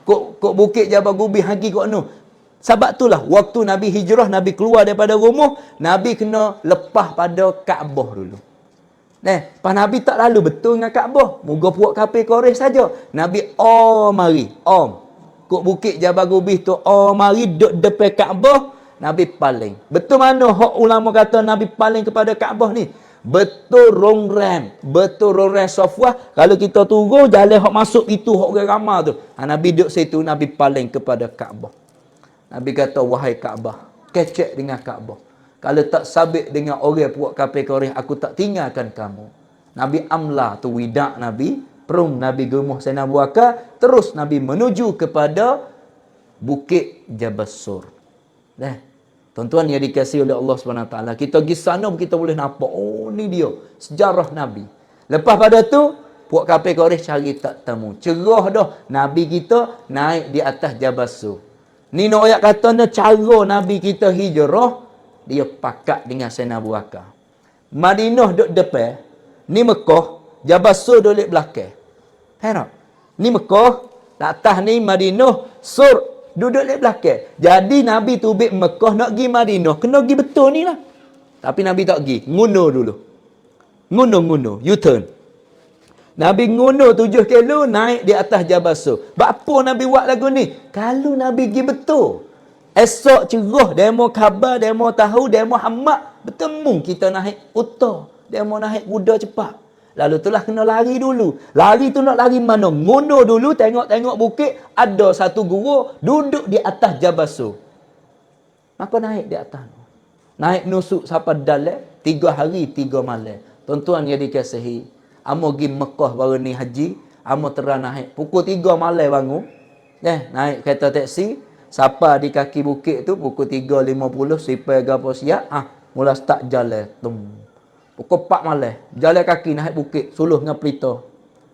Kok bukit Jabal Gubi hagi kok Nuh. Sebab itulah waktu Nabi hijrah, Nabi keluar daripada rumah, Nabi kena lepas pada Kaabah dulu. Pas Nabi tak lalu betul dengan Kaabah. Moga puak kafir Quraisy saja. Nabi mari. Kok bukit Jabal Gubih tu mari duduk depan Kaabah, Nabi paling. Betul mana hak ulama kata Nabi paling kepada Kaabah ni? Betul Rongrem Safwah. Kalau kita tunggu jalan hak masuk itu hak orang ramai tu. Nabi duduk situ, Nabi paling kepada Kaabah. Nabi kata, wahai Kaabah, kecek dengan Kaabah. Kalau tak sabit dengan orang puak kafir Quraisy, aku tak tinggalkan kamu. Nabi amla tu widak Nabi, perung Nabi gemuh Sayyidina Abu Bakar, terus Nabi menuju kepada Bukit Jabal Sur. Tuan-tuan yang dikasihi oleh Allah SWT, kita pergi sana kita boleh nampak, ni dia sejarah Nabi. Lepas pada tu, puak kafir Quraisy cari tak temu. Cerah dah Nabi kita naik di atas Jabal Sur. Ni nak ayat katanya cara Nabi kita hijrah, dia pakat dengan Sayyidina Abu Bakar. Madinah duduk depan, ni Mekah, Jabal Sur duduk belakang. Faham? Ni Mekah, atas ni Madinah, Sur duduk di belakang. Jadi Nabi tubik Mekah nak pergi Madinah, kena pergi betul ni lah. Tapi Nabi tak pergi, nguno dulu. Nguno, U-turn. Nabi nguno 7 kilo naik di atas Jabal Sur. Apa Nabi buat lagu ni? Kalau Nabi pergi betul, esok cerah, demo khabar, demo tahu, demo hamak, bertemu kita naik unta, demo naik kuda cepat. Lalu itulah kena lari dulu. Lari tu nak lari mana? Nguno dulu, tengok-tengok bukit, ada satu guru duduk di atas Jabal Sur. Maka naik di atas. Naik nusuk sampai dalam 3 hari 3 malam. Tuan-tuan yang dikasihi, amo pergi Mekah baru ni haji, amo terang naik pukul 3 malam bangun. Naik kereta taksi, siapa di kaki bukit tu pukul 3.50 sipai gapo siap, mula start jalan. Pukul 4 malam, jalan kaki naik bukit, suluh dengan pelita.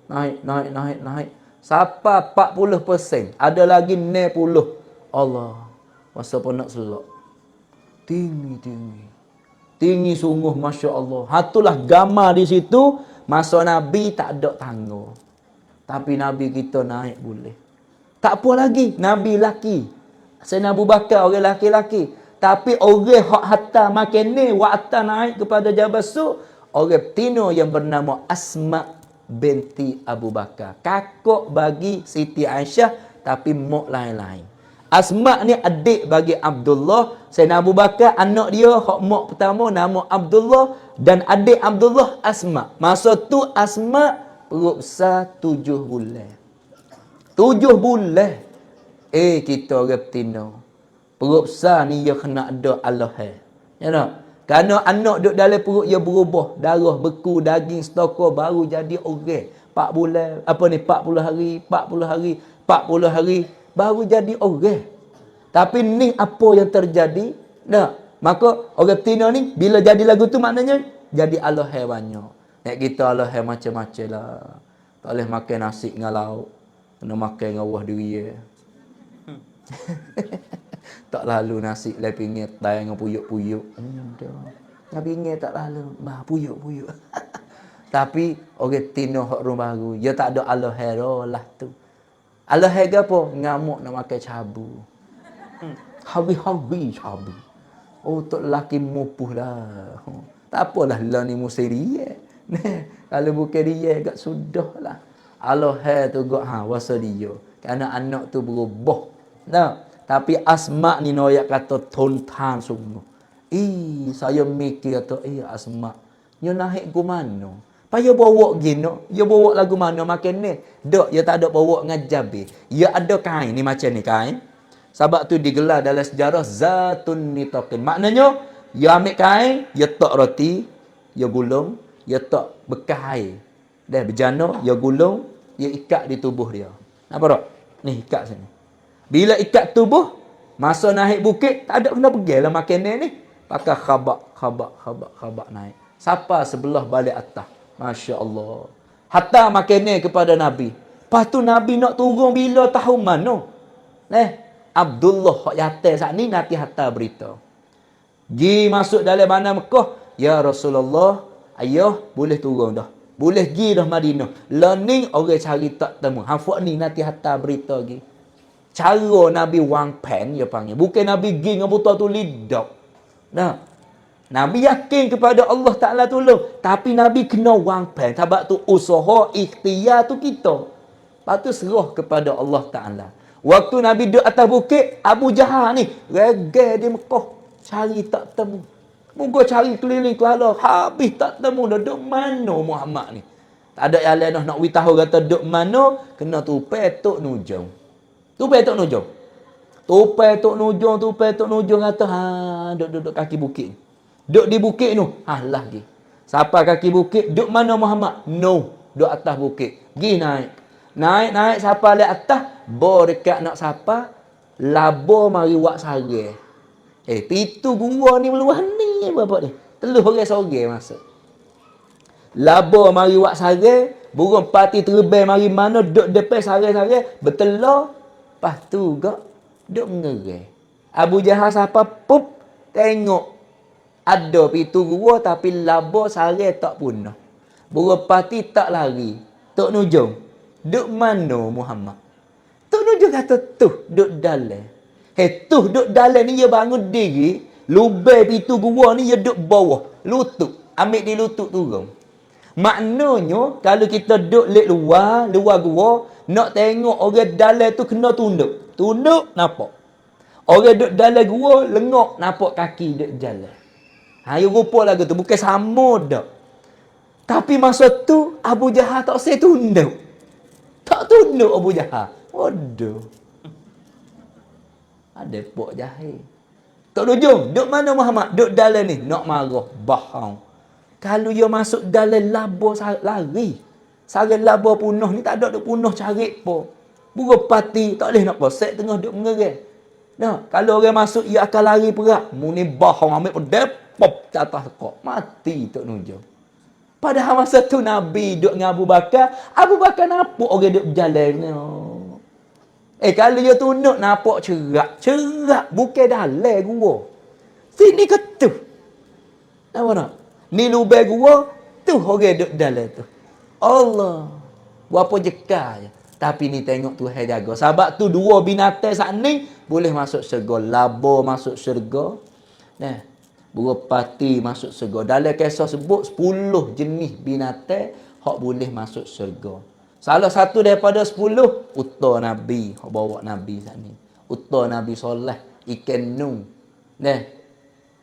Naik. Siapa 40%, ada lagi 60. Allah, masa pun nak selok. Tinggi. Tinggi sungguh, Masya Allah. Hatulah gambar di situ. Masa Nabi tak ada tangga. Tapi Nabi kita naik boleh. Tak apa lagi. Nabi laki. Sayyidina Abu Bakar orang laki-laki. Tapi orang hak hatta makin ni. Waktu naik kepada Jabal Sur. Orang betina yang bernama Asma binti Abu Bakar. Kakak bagi Siti Aisyah. Tapi mak lain-lain. Asma ni adik bagi Abdullah. Sayyidina Abu Bakar anak dia hak mak pertama nama Abdullah dan adik Abdullah Asma. Masa tu Asma perut besar 7 bulan. 7 bulan. Kita orang betina. Perut besar ni dia kena ada Allah. Ya tak? Kerana anak duduk dalam perut dia berubah, darah, beku, daging, stokor baru jadi orang. 4 bulan, 40 hari, 40 hari, 40 hari baru jadi orang. Tapi ni apa yang terjadi? Nah, maka orang betina ni bila jadi lagu tu maknanya jadi Allah banyak. Nek kita Allah macam-macam lah. Tak boleh makan nasi dengan lauk. Kena makan dengan buah durian. Tak lalu nasi lai pinggir tai dengan puyuk-puyuk. Dengan pinggir tak lalu. Bah puyuk-puyuk. Tapi orang betina hak rumah baru, dia tak ada Allah lah tu. Allah ke apa? Ngamuk nak makan cabu. Hari-hari cabu. Oh, tok lelaki mupuh lah. Tak apalah lah ni musim dia. Kalau bukan dia agak sudah lah. Allah tu gak wasa dia. Kerana anak tu berubah. Nah, tapi Asma ni noyak kata tontan sungguh. Saya mikir kata, Asma, nyo naik ke mana? Paya bawa gino, dia bawa lagu mana makan ni? Dok, dia tak ada bawa ngajabi. Dia ada kain ni macam ni kain. Sebab tu digelar dalam sejarah Zatun Nitaqin. Maknanya, dia ambil kain, dia tak roti, dia gulung, dia tak bekas air. Dah berjana, dia gulung, dia ikat di tubuh dia. Nampak tak? Ni ikat sini. Bila ikat tubuh, masa naik bukit, tak ada kena pergi lah makan ni. Pakai khabak naik. Siapa sebelah balik atas. Masya Allah. Hatta makan ni kepada Nabi. Lepas tu Nabi nak turun bila tahu mana. Abdullah hak yatim saat ni nanti hatta berita. Gi masuk dalam mana Mekah. Ya Rasulullah, ayah boleh turun dah. Boleh gi dah Madinah. Learning orang cari tak temu. Hafak ni nanti hatta berita gi. Cara Nabi wang pen dia panggil. Bukan Nabi gi dengan buta tu lidak. Nah. Nabi yakin kepada Allah Ta'ala tolong. Tapi Nabi kena wang pen. Sebab tu usaha ikhtiar tu kita. Lepas tu serah kepada Allah Ta'ala. Waktu Nabi duduk atas bukit, Abu Jahal ni regal di Mekah. Cari tak temu. Muka cari keliling kelala. Habis tak temu dah. Duduk mana Muhammad ni? Tak ada yang lain nak beritahu kata duduk mana. Kena tupai Tok Nujung. Tupai Tok Nujung. Tupai Tok Nujung kata, duduk kaki bukit. Duduk di bukit tu. Lah pergi. Siapa kaki bukit? Duduk mana Muhammad? No. Duduk atas bukit. Pergi naik. Naik. Siapa lihat atas? Bo dekat nak siapa? Labo mari wak sare. Pitu gua ni meluah ni. Bapak ni. Teluh orang sore masuk. Labo mari wak sare. Burung pati terbang mari mana. Duduk depan sare-sare. Bertelur. Lepas tu gak. Duduk mengerai. Abu Jahal siapa? Pup. Tengok. Ada pitu gua tapi labo sare tak punah. Burung pati tak lari. Tok Nujung. Duk mana Muhammad? Tok Nujung kata tuh duk dalam. Duk dalam ni dia bangun diri. Lubai pitu gua ni dia duk bawah. Lutut. Ambil di lutut turun. Maknanya kalau kita duk lek luar gua. Nak tengok orang dalam tu kena tunduk. Tunduk nampak. Orang duk dalam gua lengok nampak kaki duk jalan. Dia rupa lagu tu. Bukan sama dah. Tapi masa tu, Abu Jahal tak saya tunduk. Tak tunduk Abu Jahal. Waduh. Ada pok jahil. Tak Nujung. Duk mana Muhammad? Duk dalam ni. Nak marah. Bahang. Kalau dia masuk dalam labo lari. Sari labo punah ni tak ada duk punah cari pun. Burung pati tak boleh nak posek tengah duk mengerai. Nah, kalau orang masuk ia akan lari perak. Muni bahang ambil pedep. Pop atas kok. Mati Tok Nujung. Padahal masa tu Nabi duduk dengan Abu Bakar. Abu Bakar nampak orang duduk berjalan. Kalau dia tunduk nampak cerak. Cerak. Bukan dalam gua. Sini ke tu. Nampak tak? Ni lubang gua, tu orang duduk dalam tu. Allah. Berapa jekar je. Tapi ni tengok Tuhan jaga. Sebab tu dua binatang saat ni boleh masuk syurga. Laba masuk syurga. Nah, burung pati masuk syurga. Dalam kisah sebut 10 jenis binatang hak boleh masuk syurga. Salah satu daripada 10 unta Nabi, hak bawa Nabi saat ni. Unta Nabi Soleh, ikan nun. Nah,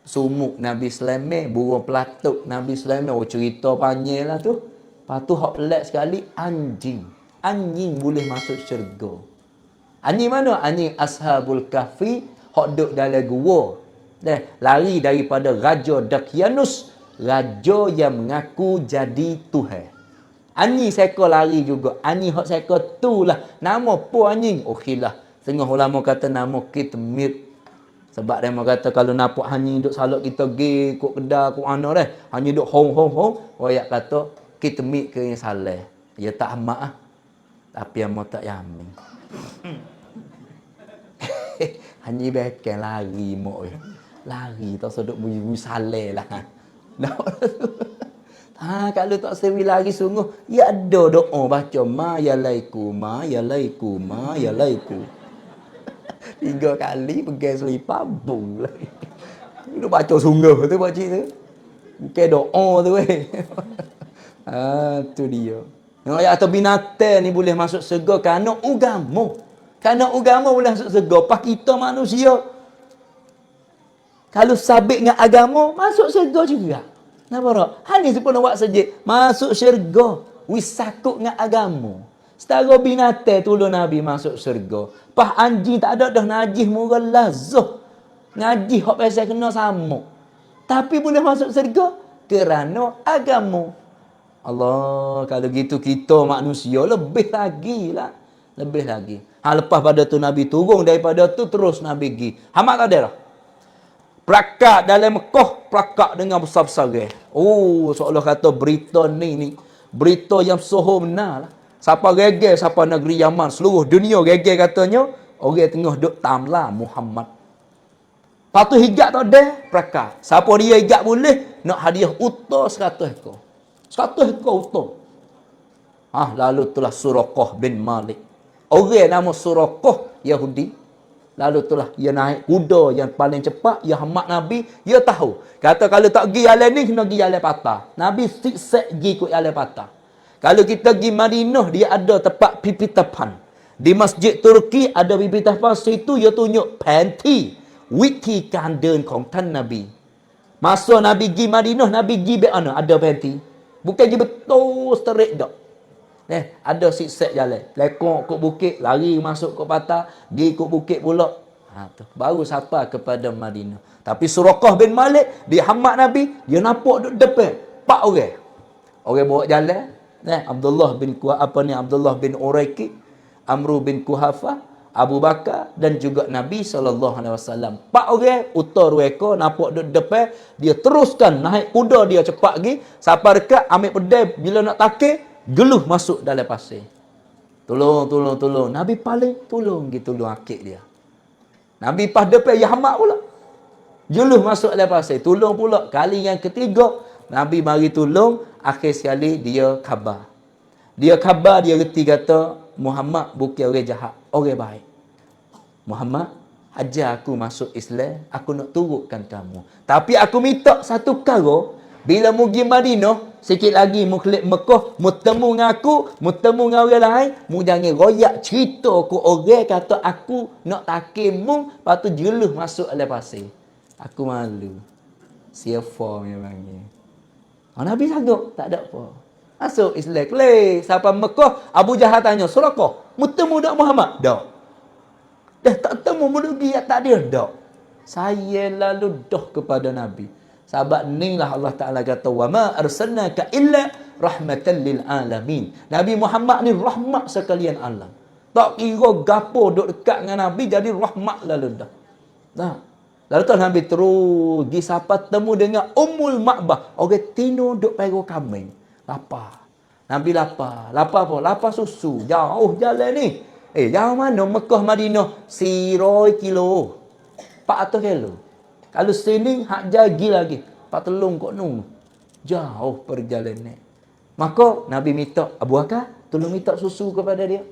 sumuk Nabi Sulaiman, burung pelatuk Nabi Sulaiman. Oh, cerita panjang lah tu. Lepas tu hak pelik sekali anjing. Anjing boleh masuk syurga. Anjing mana? Anjing Ashabul Kahfi hak duduk dalam gua. Lari daripada Raja Dakyanus, raja yang mengaku jadi Tuhan. Anjing seekor lari juga. Anjing hak seekor tu lah. Nama apa anjing? Okeylah. Setengah ulama kata nama Kitmir. Sebab dia kata kalau nampak anjing duk salak kita pergi kok kedai kok ana dah. Anjing duk hong. Royak kata Kitmir ke yang salah. Ya tak amat ah. Tapi amat tak yamin. Anjing bekan lari mak oi. Lari tak seduk bunyi salah lah. Kalau tak sewi lagi sungguh, ya ada doa baca ma ya laiku. 3 kali pegang selipar bung lah. Dia baca sungguh tu pak cik tu. Bukan doa tu tu dia. Ayat atau binatang ni boleh masuk syurga kerana agama. Kerana agama boleh masuk syurga. Pas kita manusia kalau sabit dengan agama, masuk syurga juga. Nampak tak? Hal ni sepuluh buat saja. Masuk syurga. Wisakut dengan agama. Setara binatang tolong Nabi masuk syurga. Pas anjing tak ada dah najis murah lazah. Najis hak pasal kena sama. Tapi boleh masuk syurga kerana agama. Allah, kalau gitu kita manusia lebih lagi lah. Lebih lagi. Lepas pada tu Nabi turun daripada tu terus Nabi pergi. Hamak tak ada lah. Prakak dalam Mekah, prakak dengan besar-besar. Oh, seolah kata berita ni berita yang soho benar lah. Siapa geger, siapa negeri Yaman, seluruh dunia geger katanya, orang tengah duk tamlah Muhammad. Lepas tu hijab tak ada, prakak. Siapa dia hijab boleh, nak hadiah unta 100 ekor. 100 ekor unta. Lalu itulah Suraqah bin Malik. Orang nama Suraqah Yahudi. Lalu itulah dia naik kuda yang paling cepat, dia hamak Nabi, dia tahu. Kata kalau tak pergi jalan ni, kena pergi jalan patah. Nabi siksek pergi ikut jalan patah. Kalau kita pergi Madinah, dia ada tempat pipitapan. Di Masjid Turki ada pipitapan, situ dia tunjuk panti. Wiki kandun kong tan Nabi. Masa Nabi pergi Madinah, Nabi pergi mana? Ada panti. Bukan pergi betul straight dak. Ada siksek jalan. Lekok kok bukit, lari masuk ke patah, pergi kok bukit pula. Tu. Baru sampai kepada Madinah. Tapi Suraqah bin Malik, dia hamak Nabi, dia nampak duduk depan. 4 orang. Orang bawa jalan. Abdullah bin Uraiki, Amru bin Kuhafa, Abu Bakar dan juga Nabi SAW. 4 orang, utar 2 ekor, nampak duduk depan. Dia teruskan naik kuda dia cepat pergi. Sampai dekat, ambil pedai, bila nak takir, geluh masuk dalam pasir. Tolong. Nabi paling tolong akik dia. Nabi pas depan ya hamak pula. Geluh masuk dalam pasir. Tolong pula. Kali yang ketiga, Nabi mari tolong. Akhir sekali dia khabar. Dia reti kata, Muhammad bukan orang jahat. Orang baik. Muhammad, ajar aku masuk Islam. Aku nak turutkan kamu. Tapi aku minta satu perkara. Bila mu pergi Madinah, sikit lagi mu kelik Mekah, mu temu dengan aku, mu temu dengan orang lain, mu jangan royak cerita ku orang kata aku nak takir mu, lepas tu jeluh masuk dalam pasir. Aku malu. Siapa yang panggil. Nabi sanggup, tak ada apa. Masuk Islam. Kelik sampai Mekah, Abu Jahal tanya, Suraqah, mu temu dak Muhammad? Dak. Dah tak temu mu pergi tak dia dak. Saya lalu dah kepada Nabi. Sahabat ni lah Allah Ta'ala kata, wa ma arsalnaka illa rahmatan lil alamin. Nabi Muhammad ni rahmat sekalian alam. Tak kira gapo duk dekat dengan Nabi, jadi rahmat lalu dah. Lalu tu Nabi terus pergi sampai temu dengan Ummul Ma'bah. Orang tino duk pego kambing. Lapar. Nabi lapar. Lapar apa? Lapar susu. Jauh jalan ni. Jauh mana? Mekah Madinah 100 kilo. 400 kilo. Kalau sini hak jagi lagi. Pak telung kok nung. Jauh perjalanan. Maka Nabi minta, Abu Bakar, tolong minta susu kepada dia.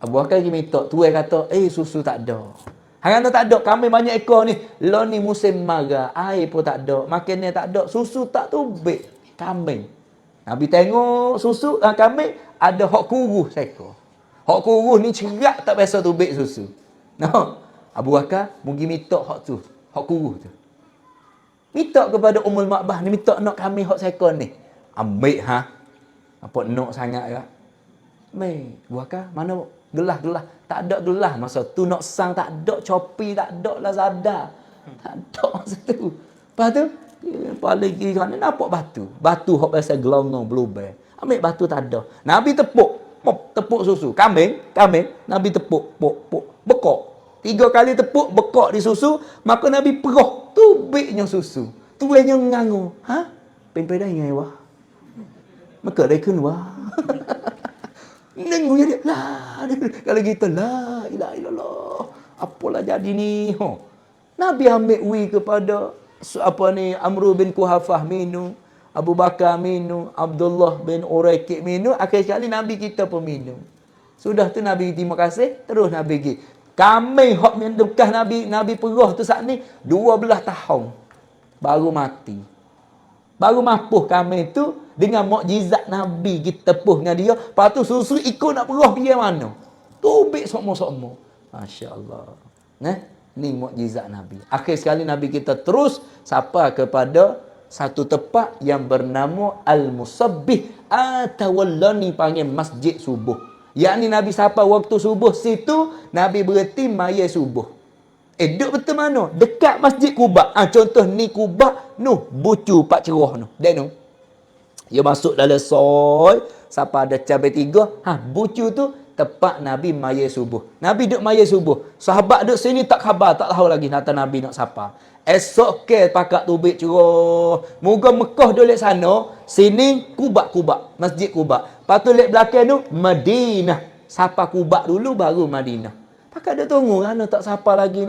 Abu Bakar pergi minta, tuai kata, susu tak ada. Hang tak ada, kami banyak ekor ni. Lo ni musim marah, air pun tak ada, makannya tak ada, susu tak tubik. Kambing. Nabi tengok susu kambing, ada hak kuruh seekor. Hak kuruh ni cerak tak biasa tubik susu. No. Abu Bakar mungkin minta hak tu, hak kuruh tu. Minta kepada Ummul Ma'bah ni, minta nak kami hak seekor ni. Ambil apa nak sangat ya. Mai, Abu Bakar mana gelas-gelas? Tak ada gelas masa tu, nak sang tak ada, Shopee tak ada, Lazada. Tak ada masa tu. Lepas tu, paling kiri kanan nampak batu. Batu hok biasa gelongong blueberry. Ambil batu tak ada. Nabi tepuk susu. Kambing, Nabi tepuk, bekok. 3 kali tepuk, bekok di susu, maka Nabi perah tubiknya susu. Tuanya ngangu. Pen dah ingai wah. Maka dia keluar. Nenggu dia lah. Kalau kita la ilaha illallah. Apalah jadi ni? Nabi ambil wi kepada Amru bin Kuhafah minum, Abu Bakar minum, Abdullah bin Uraiqi minum, akhir sekali Nabi kita pun minum. Sudah tu Nabi terima kasih, terus Nabi pergi. Kami hak mendukah Nabi perah tu saat ni 12 tahun baru mati. Baru mampu kami tu dengan mukjizat Nabi kita tepuh dengan dia. Lepas tu susu ikut nak perah pergi mana? Tubik sokmo-sokmo. Masya-Allah. Ni mukjizat Nabi. Akhir sekali Nabi kita terus sapa kepada satu tempat yang bernama Al-Musabbih atau ni panggil Masjid Subuh. Yakni Nabi sapa waktu subuh situ, Nabi berhenti maya subuh. Duduk betul mana? Dekat Masjid Quba. Contoh ni Quba, bucu pak cerah nu. Dek nu. Dia masuk dalam soy, siapa ada cabai 3, bucu tu tempat Nabi maya subuh. Nabi duduk maya subuh. Sahabat duduk sini tak khabar, tak tahu lagi nata Nabi nak siapa. Esok ke pakat tubik cerah. Moga Mekah duduk sana, sini Quba, Masjid Quba. Lepas tu lek belakang tu Madinah. Siapa Quba dulu baru Madinah. Pakat dia tunggu kan tak siapa lagi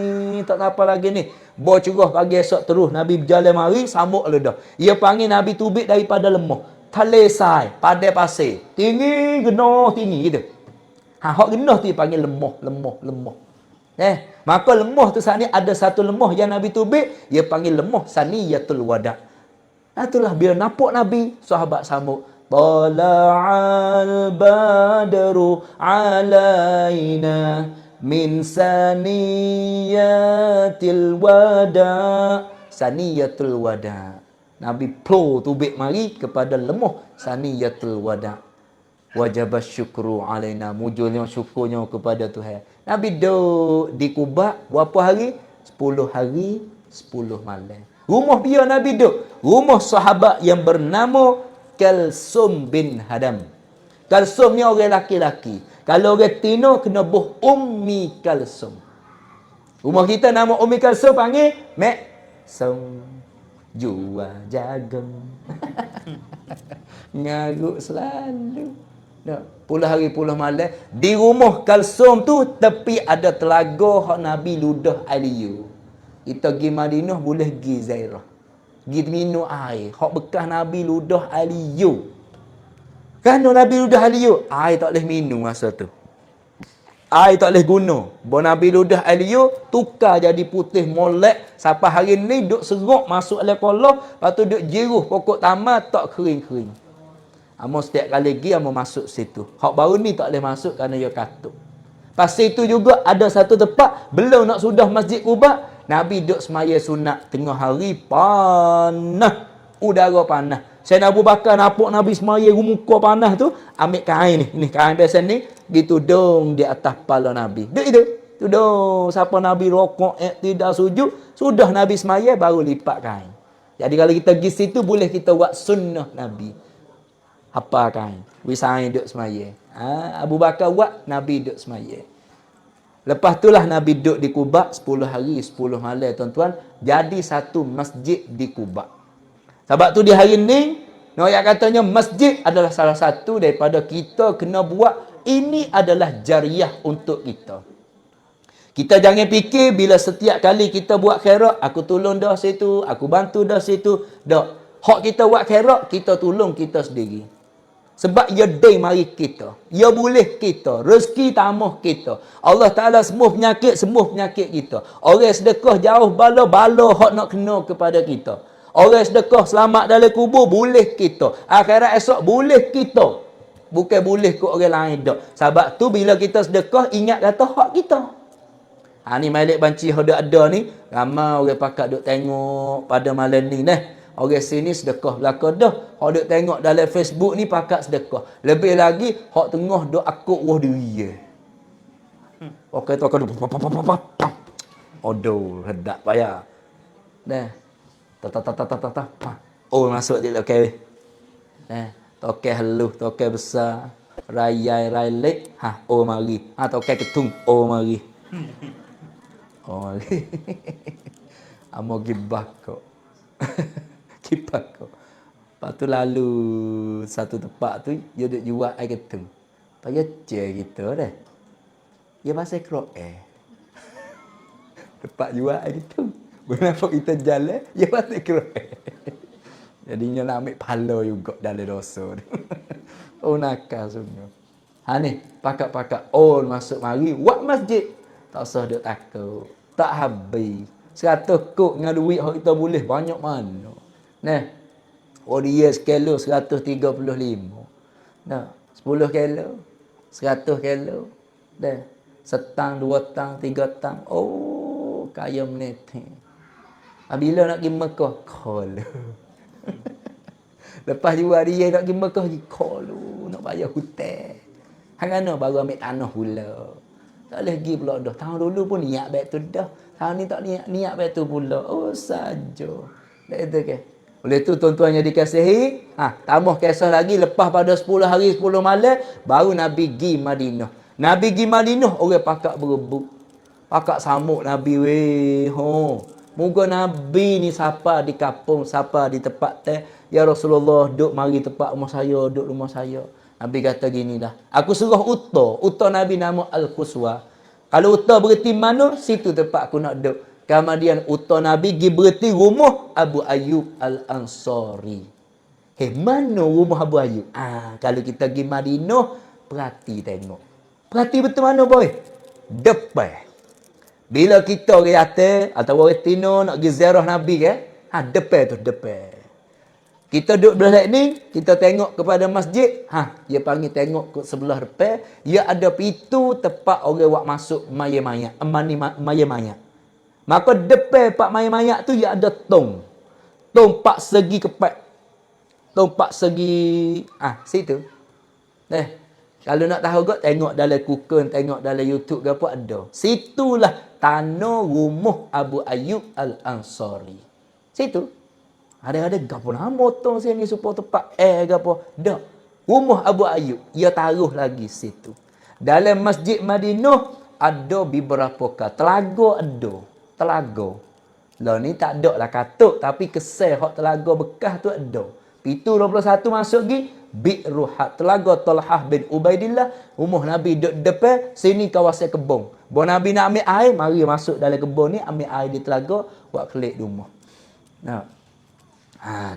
ni. Bawa cerah pagi esok terus Nabi berjalan mari sambuk dah. Ia panggil Nabi tubik daripada lemah. Talesai, padai pasir. Tinggi, genah tinggi gitu. Hak genah tu dia panggil lemah. Maka lemah tu saat ni ada satu lemah yang Nabi tubik, dia panggil lemah Saniyatul Wada'. Itulah bila nampak Nabi, sahabat sambut. Tala'al badru alaina min saniyatil wada'. Saniyatul Wada'. Nabi plow tubik mari kepada lemah Saniyatul Wada'. Wajib syukru alaina, mujurnya syukurnya kepada Tuhan. Nabi duduk di Quba berapa hari? 10 hari, 10 malam. Rumah dia Nabi duduk. Rumah sahabat yang bernama Kalsum bin Hadam. Kalsum ni orang laki-laki. Kalau orang tino kena buh Ummi Kalsum. Rumah kita nama Ummi Kalsum panggil Mek Sum Jua Jagem. Ngaruk selalu. Puluh hari puluh malam. Di rumah Kalsum tu tepi ada telaga hak Nabi ludah Aliyu. Kita pergi Madinah boleh pergi Zairah. Pergi minum air. Hak bekas Nabi ludah Aliyu. Kan Nabi ludah Aliyu, air tak boleh minum masa tu. Air tak boleh guna. Bawa Nabi ludah Aliyu, tukar jadi putih molek. Sampai hari ni duk serok masuk dalam kolah. Lepas tu duk jiruh pokok tamar tak kering-kering. Amo setiap kali pergi amo masuk situ. Hak baru ni tak boleh masuk kerana dia katuk. Pas itu juga ada satu tempat belum nak sudah Masjid Quba, Nabi duduk semaya sunat tengah hari panas, udara panas. Sayyidina Abu Bakar nampak Nabi semaya muka panas tu, ambil kain ni kain biasa ni, ditudung di atas kepala Nabi. Duduk itu, tudung siapa Nabi rokok, tidak sujud, sudah Nabi semaya baru lipat kain. Jadi kalau kita pergi situ boleh kita buat sunnah Nabi. Apa kain? Wisai duduk semaya. Abu Bakar buat, Nabi duduk semaya. Lepas itulah Nabi duduk di Quba 10 hari 10 malam tuan-tuan. Jadi satu masjid di Quba. Sebab tu di hari ni, Noyak katanya masjid adalah salah satu daripada kita kena buat. Ini adalah jariah untuk kita. Kita jangan fikir bila setiap kali kita buat khairat, aku tolong dah situ, aku bantu dah situ. Tak. Hak kita buat khairat, kita tolong kita sendiri. Sebab ia day mari kita. Ia boleh kita. Rezeki tambah kita. Allah Ta'ala sembuh penyakit kita. Orang sedekah jauh bala-bala hak nak kena kepada kita. Orang sedekah selamat dalam kubur, boleh kita. Akhirat esok, boleh kita. Bukan boleh ke orang lain tak. Sebab tu bila kita sedekah, ingat kata hak kita. Ni Malik banci ada ni, ramai orang pakat duk tengok pada malam ni nah. Orang sini sedekah belaka dah. Hak duk tengok dalam Facebook ni pakat sedekah. Lebih lagi hak tengah duk akut roh diri. Okey tu akan odo hendak payah. Nah. Ta. Oh masuk dia okey. Tokeh halus, tokeh besar, rayai railek, oh mari. Tokeh ketung, oh mari. Oh mari. Amo gibah kok. Gibah kok. Lepas tu lalu satu tempat tu, dia duk jual air ketung. Payah je gitu dah. Dia pasal krok tempat jual air ketung. Kenapa kita jalan, dia pasal krok Jadinya nak ambil pahala juga dalam dosa. Oh nakal sebenarnya. Ni, pakak-pakak. Oh masuk mari. Buat masjid. Tak usah duk takut. Tak habis. 100 kok dengan duit yang kita boleh. Banyak mana. Nah. Oh dia sekilo 135. Nah. 10 kilo. 100 kilo. Dah. Setang, 2 tang, 3 tang. Oh. Kaya menetih. Bila nak pergi Mekah? Kala. Lepas jual dia nak pergi Mekah kolu nak bayar hutang. Hang ana baru ambil tanah pula. Tak boleh pergi pula dah. Tahun dulu pun niat baik tu dah. Tahun ni tak niat baik tu pula. Oh saja. Dah itu ke. Oleh tu tuan-tuan yang dikasihi, tambah kisah lagi lepas pada 10 hari 10 malam baru Nabi pergi Madinah. Nabi pergi Madinah orang pakak berebut. Pakak samuk Nabi weh. Moga Nabi ni siapa di kampung, siapa di tempat teh. Ya Rasulullah, duduk mari tempat rumah saya, duduk rumah saya. Nabi kata gini dah. Aku suruh Uta. Uta Nabi nama Al-Quswa. Kalau Uta berhenti mana, situ tempat aku nak duduk. Kemudian Uta Nabi pergi berhenti rumah Abu Ayyub Al-Ansari. Mana rumah Abu Ayyub? Kalau kita pergi Madinah, perhati tengok. Perhati betul mana boy? Depan. Bila kita orang atas atau orang tino nak pergi ziarah Nabi depan tu depan. Kita duduk belah ni, kita tengok kepada masjid, dia panggil tengok ke sebelah depan, dia ada pintu tempat orang buat masuk mayat-mayat, mayat-mayat. Maka depan pak mayat-mayat tu dia ada tong. Tong 4 segi kepat. Tong 4 segi situ. Kalau nak tahu kot, tengok dalam Kukun, tengok dalam YouTube ke apa ada. Situlah tanah rumah Abu Ayyub Al-Ansari. Situ. Ada gapo nama tong sini supaya tempat ke apa. Dah. Rumah Abu Ayyub. Ia taruh lagi situ. Dalam Masjid Madinah ada beberapa telaga ada. Telaga. Lah ni tak ada lah katuk. Tapi kesal hak telaga bekas tu ada. Pintu 21 masuk pergi. Bi'ruhat. Telaga Talhah bin Ubaidillah. Rumah Nabi duduk depan. Sini kawasan kebun. Bawa Nabi nak ambil air. Mari masuk dalam kebun ni. Ambil air di telaga. Buat kelik di rumah.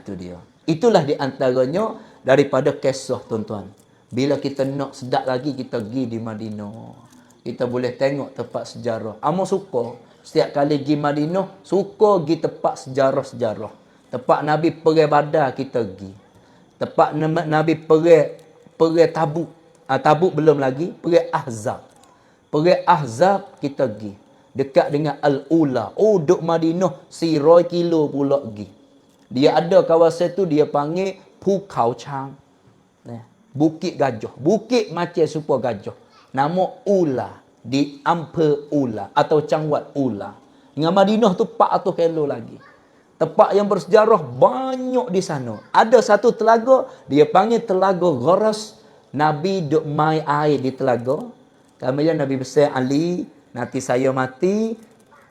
Tu dia. Itulah di antaranya daripada kisah tuan-tuan. Bila kita nak sedap lagi. Kita pergi di Madinah. Kita boleh tengok tempat sejarah. Amo suka. Setiap kali pergi Madinah. Suka pergi tempat sejarah-sejarah. Tempat Nabi pergi Badar kita pergi. Tempat Nabi pergi Tabuk. Tabuk belum lagi. Pergi Ahzab. Pergi Ahzab kita pergi. Dekat dengan Al-Ula. Oh, duk Madinah 100 kilo pula pergi. Dia ada kawasan tu dia panggil Pukau Chang. Bukit Gajah. Bukit macam super gajah. Nama Ula. Di Ampel Ula. Atau Cangwat Ula. Dengan Madinah tu 400 kilo lagi. Tempat yang bersejarah banyak di sana. Ada satu telaga, dia panggil telaga Gharas. Nabi duk mai air di telaga. Kemudian Nabi besar Ali, nanti saya mati,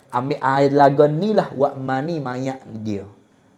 ambil air telaga ni lah buat mani mayat dia.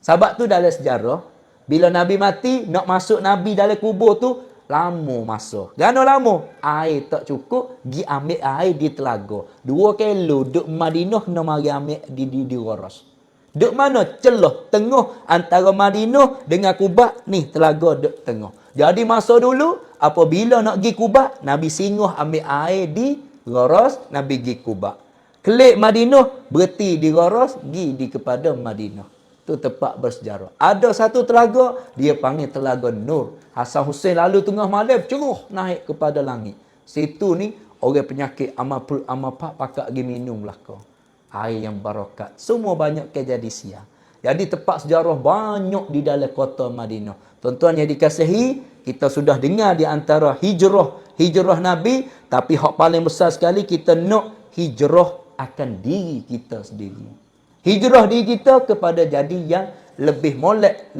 Sebab tu dalam sejarah, bila Nabi mati, nak masuk Nabi dalam kubur tu, Lama masa. Gano lama? Air tak cukup, gi ambil air di telaga. 2 kilo duk Madinah kena mari ambil di Gharas. Duk mana? Celah tengah antara Madinah dengan Kuba ni, telaga duk tengah. Jadi masa dulu apabila nak pergi Kuba, Nabi singgah ambil air di Gharas, Nabi pergi Kuba. Kelik Madinah, berhenti di Gharas, pergi di kepada Madinah. Tu tempat bersejarah. Ada satu telaga, dia panggil Telaga Nur. Hasan Hussein lalu tengah malam, ceruh naik kepada langit. Situ ni, orang penyakit amal pak pakak pergi minum lah kau. Air yang barakat. Semua banyak kejadian sia. Jadi tempat sejarah banyak di dalam kota Madinah. Tuan-tuan yang dikasihi, kita sudah dengar di antara hijrah Nabi, tapi hak paling besar sekali kita nak hijrah akan diri kita sendiri. Hijrah diri kita kepada jadi yang lebih molek,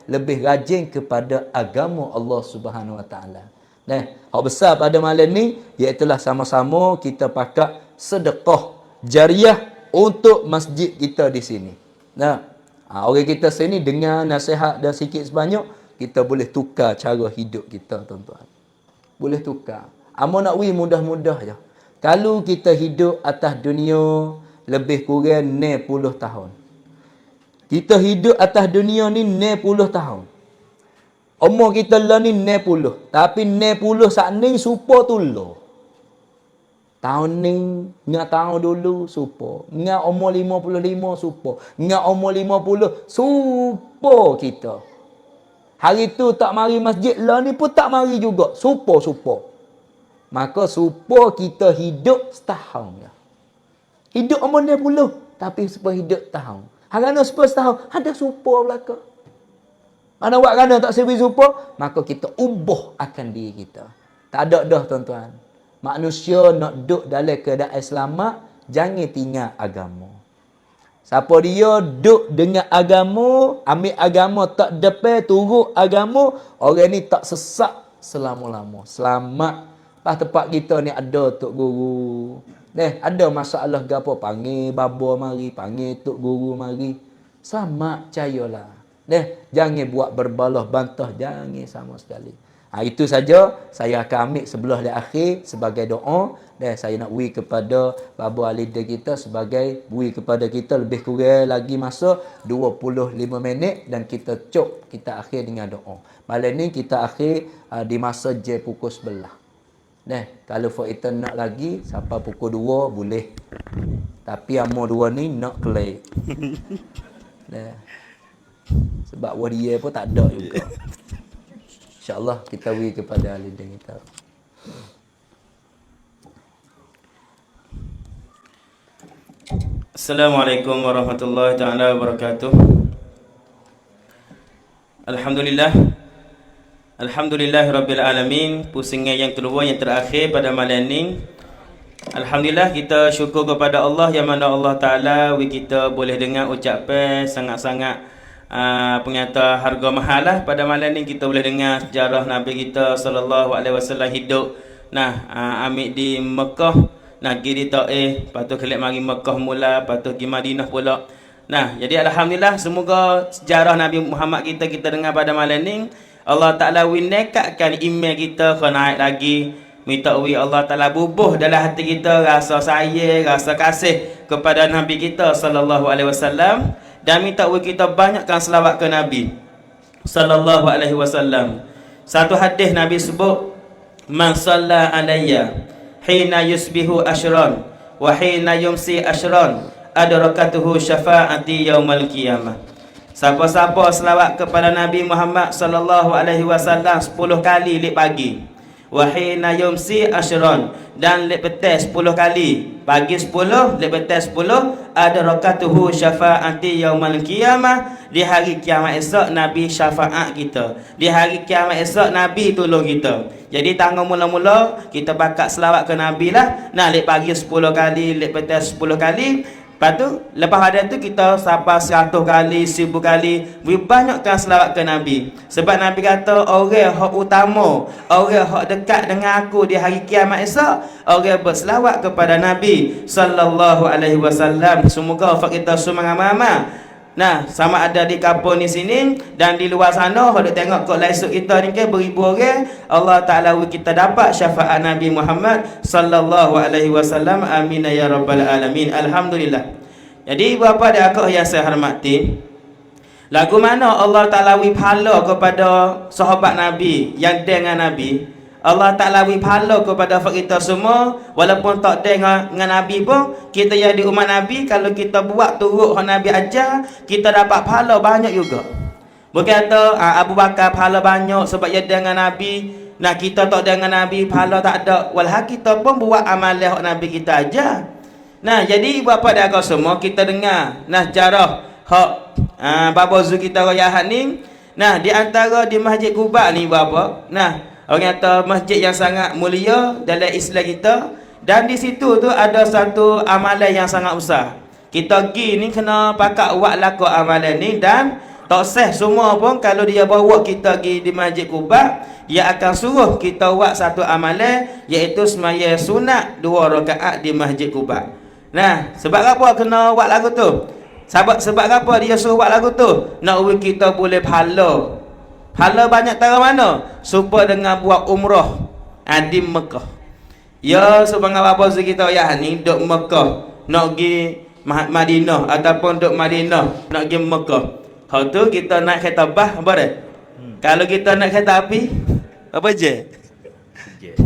lebih rajin kepada agama Allah Subhanahu Wa Taala. Nah, hak besar pada malam ni iaitulah sama-sama kita pakai sedekah jariah untuk masjid kita di sini. Nah, orang kita sini dengar nasihat dan sikit sebanyak, kita boleh tukar cara hidup kita, tuan-tuan. Boleh tukar. Amo nak mudah-mudah je. Kalau kita hidup atas dunia lebih kurang 60 tahun. Kita hidup atas dunia ni 60 tahun. Umur kita lah ni 60. Tapi 60 saat ni supa tulah. Tahun ni, dengan tahun dulu, supa. Dengan umur 55, supa. Dengan umur 50, supa kita. Hari tu tak mari masjid lah ni pun tak mari juga. Supa. Maka supa kita hidup setahun. Ya. Hidup umur 60, tapi supa hidup tahun. Harana supa setahun, ada supa belakang. Mana buat kerana tak sebi supa, maka kita ubah akan diri kita. Tak ada dah, tuan-tuan. Manusia nak duduk dalam keadaan selamat, jangan tinggal agama. Siapa dia duduk dengan agama, ambil agama tak depan, turut agama, orang ni tak sesat selama-lama. Selamat. Pas tempat kita ni ada Tok Guru. Ada masalah gapo, panggil baba mari, panggil Tok Guru mari. Selamat, percayalah. Jangan buat berbalah bantah, jangan sama sekali. Itu saja saya akan ambil sebelah di akhir sebagai doa, dan saya nak beri kepada baba alida kita sebagai beri kepada kita lebih kurang lagi masa 25 minit, dan kita kita akhir dengan doa. Malam ni kita akhir di masa je pukul 11. Kalau kita nak lagi sampai pukul 2 boleh. Tapi amor 2 ni nak kelai. Sebab waria pun tak ada juga. InsyaAllah kita beri kepada alida kita. Assalamualaikum warahmatullahi taala wabarakatuh. Alhamdulillahirabbil alamin. Pusingan yang kedua yang terakhir pada malam ni. Alhamdulillah, kita syukur kepada Allah yang mana Allah Taala kita boleh dengar ucapan sangat-sangat pengata harga mahal lah. Pada malam ni kita boleh dengar sejarah Nabi kita sallallahu alaihi wasallam hidup. Ambil di Mekah, pergi di Taif, lepas tu kelak mari Mekah mula, lepas tu pergi Madinah pula. Jadi alhamdulillah, semoga sejarah Nabi Muhammad kita dengar pada malam ni Allah Taala winekatkan iman kita ke naik lagi. Minta Allah Taala bubuh dalam hati kita rasa sayang, rasa kasih kepada Nabi kita sallallahu alaihi wasallam, dan minta kita banyakkan selawat ke Nabi sallallahu alaihi wasallam. Satu hadis Nabi sebut, man salla alayya hina yusbihu ashran wa hina yumsi ashran adrakatuhu syafaati yaumal qiyamah. Siapa-siapa selawat kepada Nabi Muhammad sallallahu alaihi wasallam 10 kali lek pagi, wa hina yumsi ashran, dan lek petang 10 kali, pagi 10, lek petang 10, adrakatuhu syafaati yaumal qiyamah. Di hari kiamat esok Nabi syafaat kita. Di hari kiamat esok Nabi tolong kita. Jadi tanggung mula-mula kita bakat selawat ke Nabi lah. Lek pagi 10 kali, lek petang 10 kali. Lepas tu, lepas pada tu kita sampai 100 kali, 1000 kali, banyakkan selawat ke Nabi. Sebab Nabi kata, orang hak utama, orang hak dekat dengan aku di hari kiamat esok, orang berselawat kepada Nabi sallallahu alaihi wasallam. Semoga kita semua amal-amal Nah, sama ada di kampung di sini dan di luar sana, kalau tengok kat lesuk kita ni ke beribu orang, Allah Taala kita dapat syafaat Nabi Muhammad sallallahu alaihi wasallam. Amin ya rabbal alamin. Alhamdulillah. Jadi bapa dan akak yang saya hormati, lagu mana Allah Taala wi pahala kepada sahabat Nabi yang dengan Nabi, Allah Ta'ala wi pahala kepada kita semua. Walaupun tak dengan Nabi pun, kita yang di umat Nabi, kalau kita buat turut yang Nabi ajar, kita dapat pahala banyak juga. Bukan kata Abu Bakar pahala banyak sebab dia dengan Nabi, nah kita tak dengan Nabi pahala tak ada. Walhal kita pun buat amalan yang Nabi kita ajar. Nah, jadi bapa dan akak semua, kita dengar nah jarah hak Bapa Zul kita royahan ni. Nah, di antara di Masjid Quba ni bapa, nah orang kata masjid yang sangat mulia dalam Islam kita, dan di situ tu ada satu amalan yang sangat besar. Kita pergi ni kena pakat buat laku amalan ni, dan tak sah semua pun kalau dia bawa kita pergi di Masjid Quba, dia akan suruh kita buat satu amalan, iaitu semaya sunat 2 rakaat di Masjid Quba. Nah, sebab apa kena buat lagu tu? Sebab apa dia suruh buat lagu tu? Nak kita boleh pahala. Pahala banyak cara mana? Supaya dengan buat umrah di Mekah. Ya, sebenarnya apa kita ya ni duk Mekah, nak pergi Madinah ataupun duk Madinah nak pergi Mekah. Hal tu kita naik kereta bah apa dah? Kalau kita naik kereta api, apa je?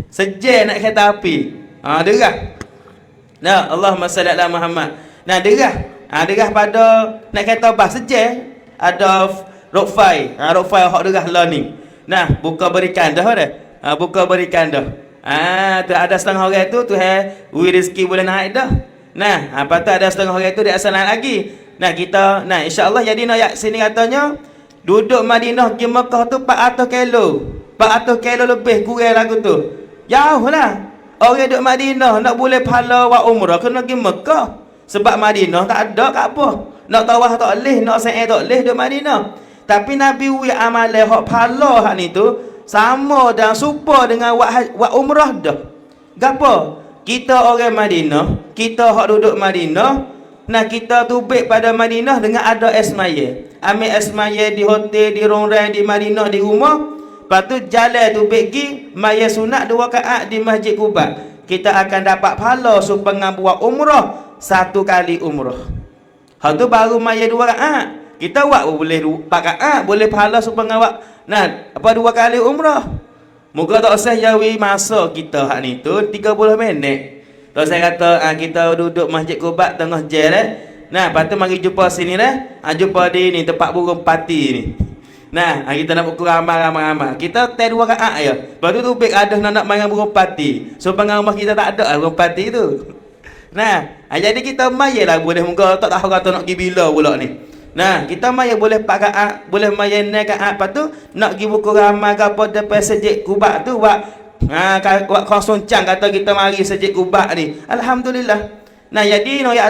Sejak naik kereta api. Derah. Nah, Allahumma salli ala Muhammad. Nah, derah. Derah pada naik kereta bah sejak ada Rokfai, Rokfai hak derah lah ni. Nah, buka berikan dah dah. Buka berikan dah. Tu ada setengah orang tu wi rezeki boleh naik dah. Nah, apa tu ada setengah orang tu dia asal naik lagi. Nah, kita insya-Allah jadi nak sini katanya duduk Madinah pergi Mekah tu 400 kilo. 400 kilo lebih kurang lagu tu. Jauh lah. Orang duduk Madinah nak boleh pahala buat umrah kena pergi Mekah. Sebab Madinah tak ada kat apa. Nak tawaf tak boleh, nak sa'i tak boleh duduk Madinah. Tapi Nabi wi amalan hak pahala hak ni tu sama dan serupa dengan buat umrah dah. Gapo? Kita orang Madinah, kita hak duduk Madinah, nah kita tubik pada Madinah dengan ada esmaya. Ambil esmaya di hotel, di rongrang, di Madinah, di rumah. Lepas tu jalan tubik pergi maya sunat 2 rakaat di Masjid Quba. Kita akan dapat pahala supaya buat umrah 1 kali umrah. Hak tu baru maya 2 rakaat. Kita buat boleh 4 rakaat, boleh pahala supaya buat 2 kali umrah. Moga tak usah jawi masa kita hak ni tu 30 minit. Tak saya kata kita duduk Masjid Quba tengah jalan. Nah, lepas tu mari jumpa sini dah. Jumpa di ni tempat burung pati ni. Nah, kita nak pukul ramai-ramai. Kita 2 rakaat ya. Lepas tu tubik ada nak main burung pati. Supaya rumah kita tak ada burung pati tu. Nah, jadi kita mayalah boleh moga tak tahu kata nak pergi bila pula ni. Nah, kita maya boleh 4 rakaat, boleh maya 6 rakaat. Lepas tu nak pergi buku ramai ke apa depan Masjid Quba tu buat kosong cang kata kita mari Masjid Quba ni. Alhamdulillah. Nah, jadi no ya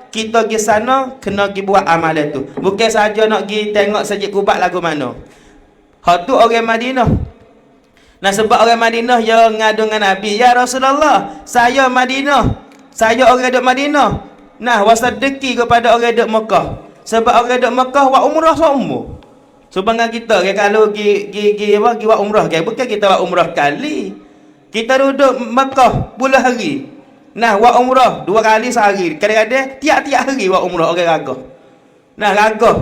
kita pergi sana kena pergi buat amalan tu. Bukan saja nak pergi tengok Masjid Quba lagu mana. Hak tu orang Madinah. Nah, sebab orang Madinah yang ngadu dengan Nabi, ya Rasulullah, saya Madinah. Saya orang duduk Madinah. Nah, wasadeki kepada orang duduk Mekah. Sebab orang duduk Mekah buat umrah semua. Supaya kita kalau pergi buat umrah kan, bukan kita buat umrah kali. Kita duduk Mekah bulan hari. Nah, buat umrah 2 kali sehari. Kadang-kadang tiap-tiap hari buat umrah orang ragah. Nah, ragah.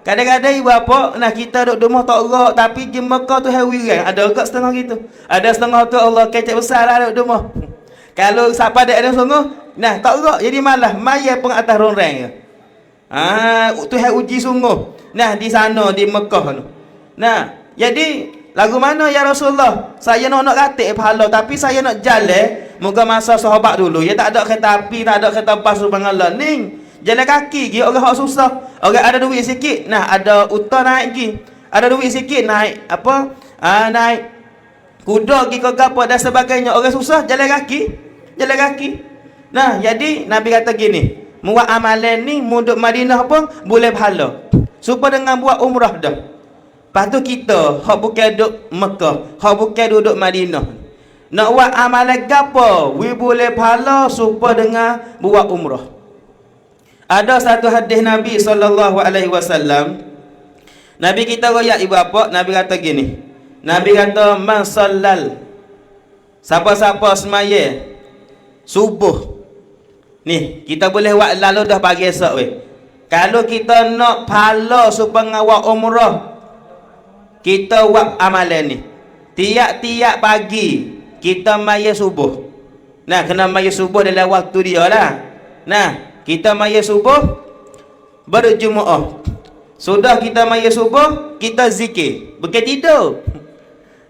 Kadang-kadang ibu apa, nah kita duduk rumah tak gerak, tapi di Mekah tu hari kan. Ada agak setengah gitu. Ada setengah tu Allah kecek besar lah duduk rumah. Kalau siapa ada sungguh, nah tak gerak jadi malah mayat pun atas rongrang je. Tu hai uji sungguh. Nah, di sana di Mekah tu. Nah, jadi lagu mana ya Rasulullah? Saya nak katik pahala tapi saya nak jalan. Moga masa sahabat dulu. Ya tak ada kereta api, tak ada kereta bas subhanallah. Ning, jalan kaki gi orang hak susah. Orang ada duit sikit, nah ada utang naik gi. Ada duit sikit naik apa? Naik kuda gi ke gapo dan sebagainya. Orang susah jalan kaki. Jalan kaki. Nah, jadi Nabi kata gini, buat amalan ni muduk Madinah pun boleh pahala. Supaya dengan buat umrah dah. Lepas tu kita hak bukan duduk Mekah, hak bukan duduk Madinah. Nak buat amalan gapo? We boleh pahala supaya dengan buat umrah. Ada satu hadis Nabi SAW. Nabi kita royak ibu bapa, Nabi kata gini. Nabi kata man sallal, siapa-siapa semaya subuh. Ni, kita boleh buat lalu dah pagi esok weh. Kalau kita nak pahala supaya awak umrah, kita buat amalan ni. Tiap-tiap pagi kita maya subuh. Nah, kena maya subuh dalam waktu dia lah. Nah, kita maya subuh berjumuah. Sudah kita maya subuh, kita zikir. Bukan tidur.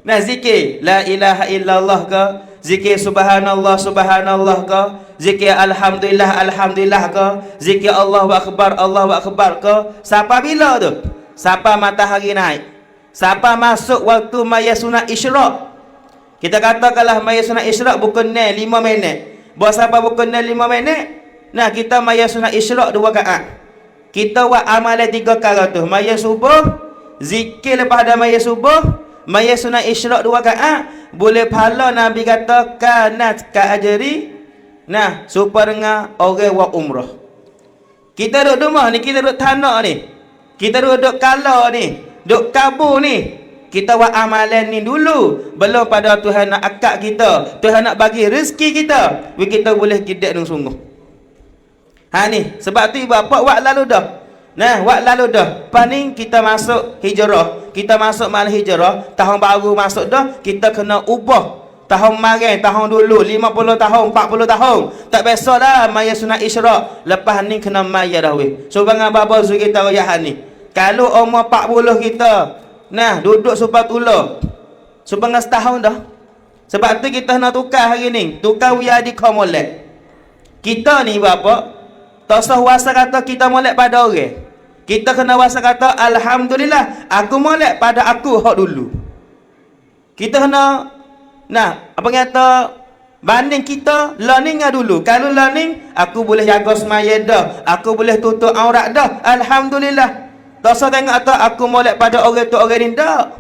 Nah, zikir la ilaha illallah ke, zikir subhanallah subhanallah ke, zikir alhamdulillah alhamdulillah ke, zikir Allahu akbar ke. Sampai bila tu? Sampai matahari naik. Sampai masuk waktu maya sunat isyraq. Kita katakanlah maya sunat isyraq bukan 5 minit. Buat sampai bukan 5 minit. Nah, kita maya sunat isyraq 2 rakaat. Kita buat amalan 3 kali tu. Maya subuh, zikir lepas ada maya subuh, maya sunat isyraq 2 rakaat, boleh pahala Nabi kata kanat ka ajri. Nah, supaya dengan orang buat umrah. Kita duduk rumah ni, kita duduk tanah ni, kita duduk kala ni, duduk kabur ni, kita buat amalan ni dulu. Belum pada Tuhan nak akad kita, Tuhan nak bagi rezeki kita, kita boleh gidak dengan sungguh. Ha ni, sebab tu ibu bapa buat lalu dah. Nah, buat lalu dah. Paning kita masuk hijrah, kita masuk mal hijrah, tahun baru masuk dah, kita kena ubah. Tahun marai, tahun dulu 50 tahun, 40 tahun. Tak biasa dah maya sunat isyraq. Lepas ni kena maya dah weh. So bang bapa suruh kita royak ni. Kalau umur 40 kita, nah, duduk supaya tulah. Supaya setahun dah. Sebab tu kita nak tukar hari ni. Tukar wiadi kau molek. Kita ni bapa, tak usah wasa kata kita molek pada orang. Kita kena wasa kata alhamdulillah, aku molek pada aku hak dulu. Kita kena, nah, apa kata, banding kita learning dulu. Kalau learning, aku boleh jaga semaya dah, aku boleh tutup aurat dah, alhamdulillah. Tak usah tengok atau aku molek pada orang tu orang ni dah.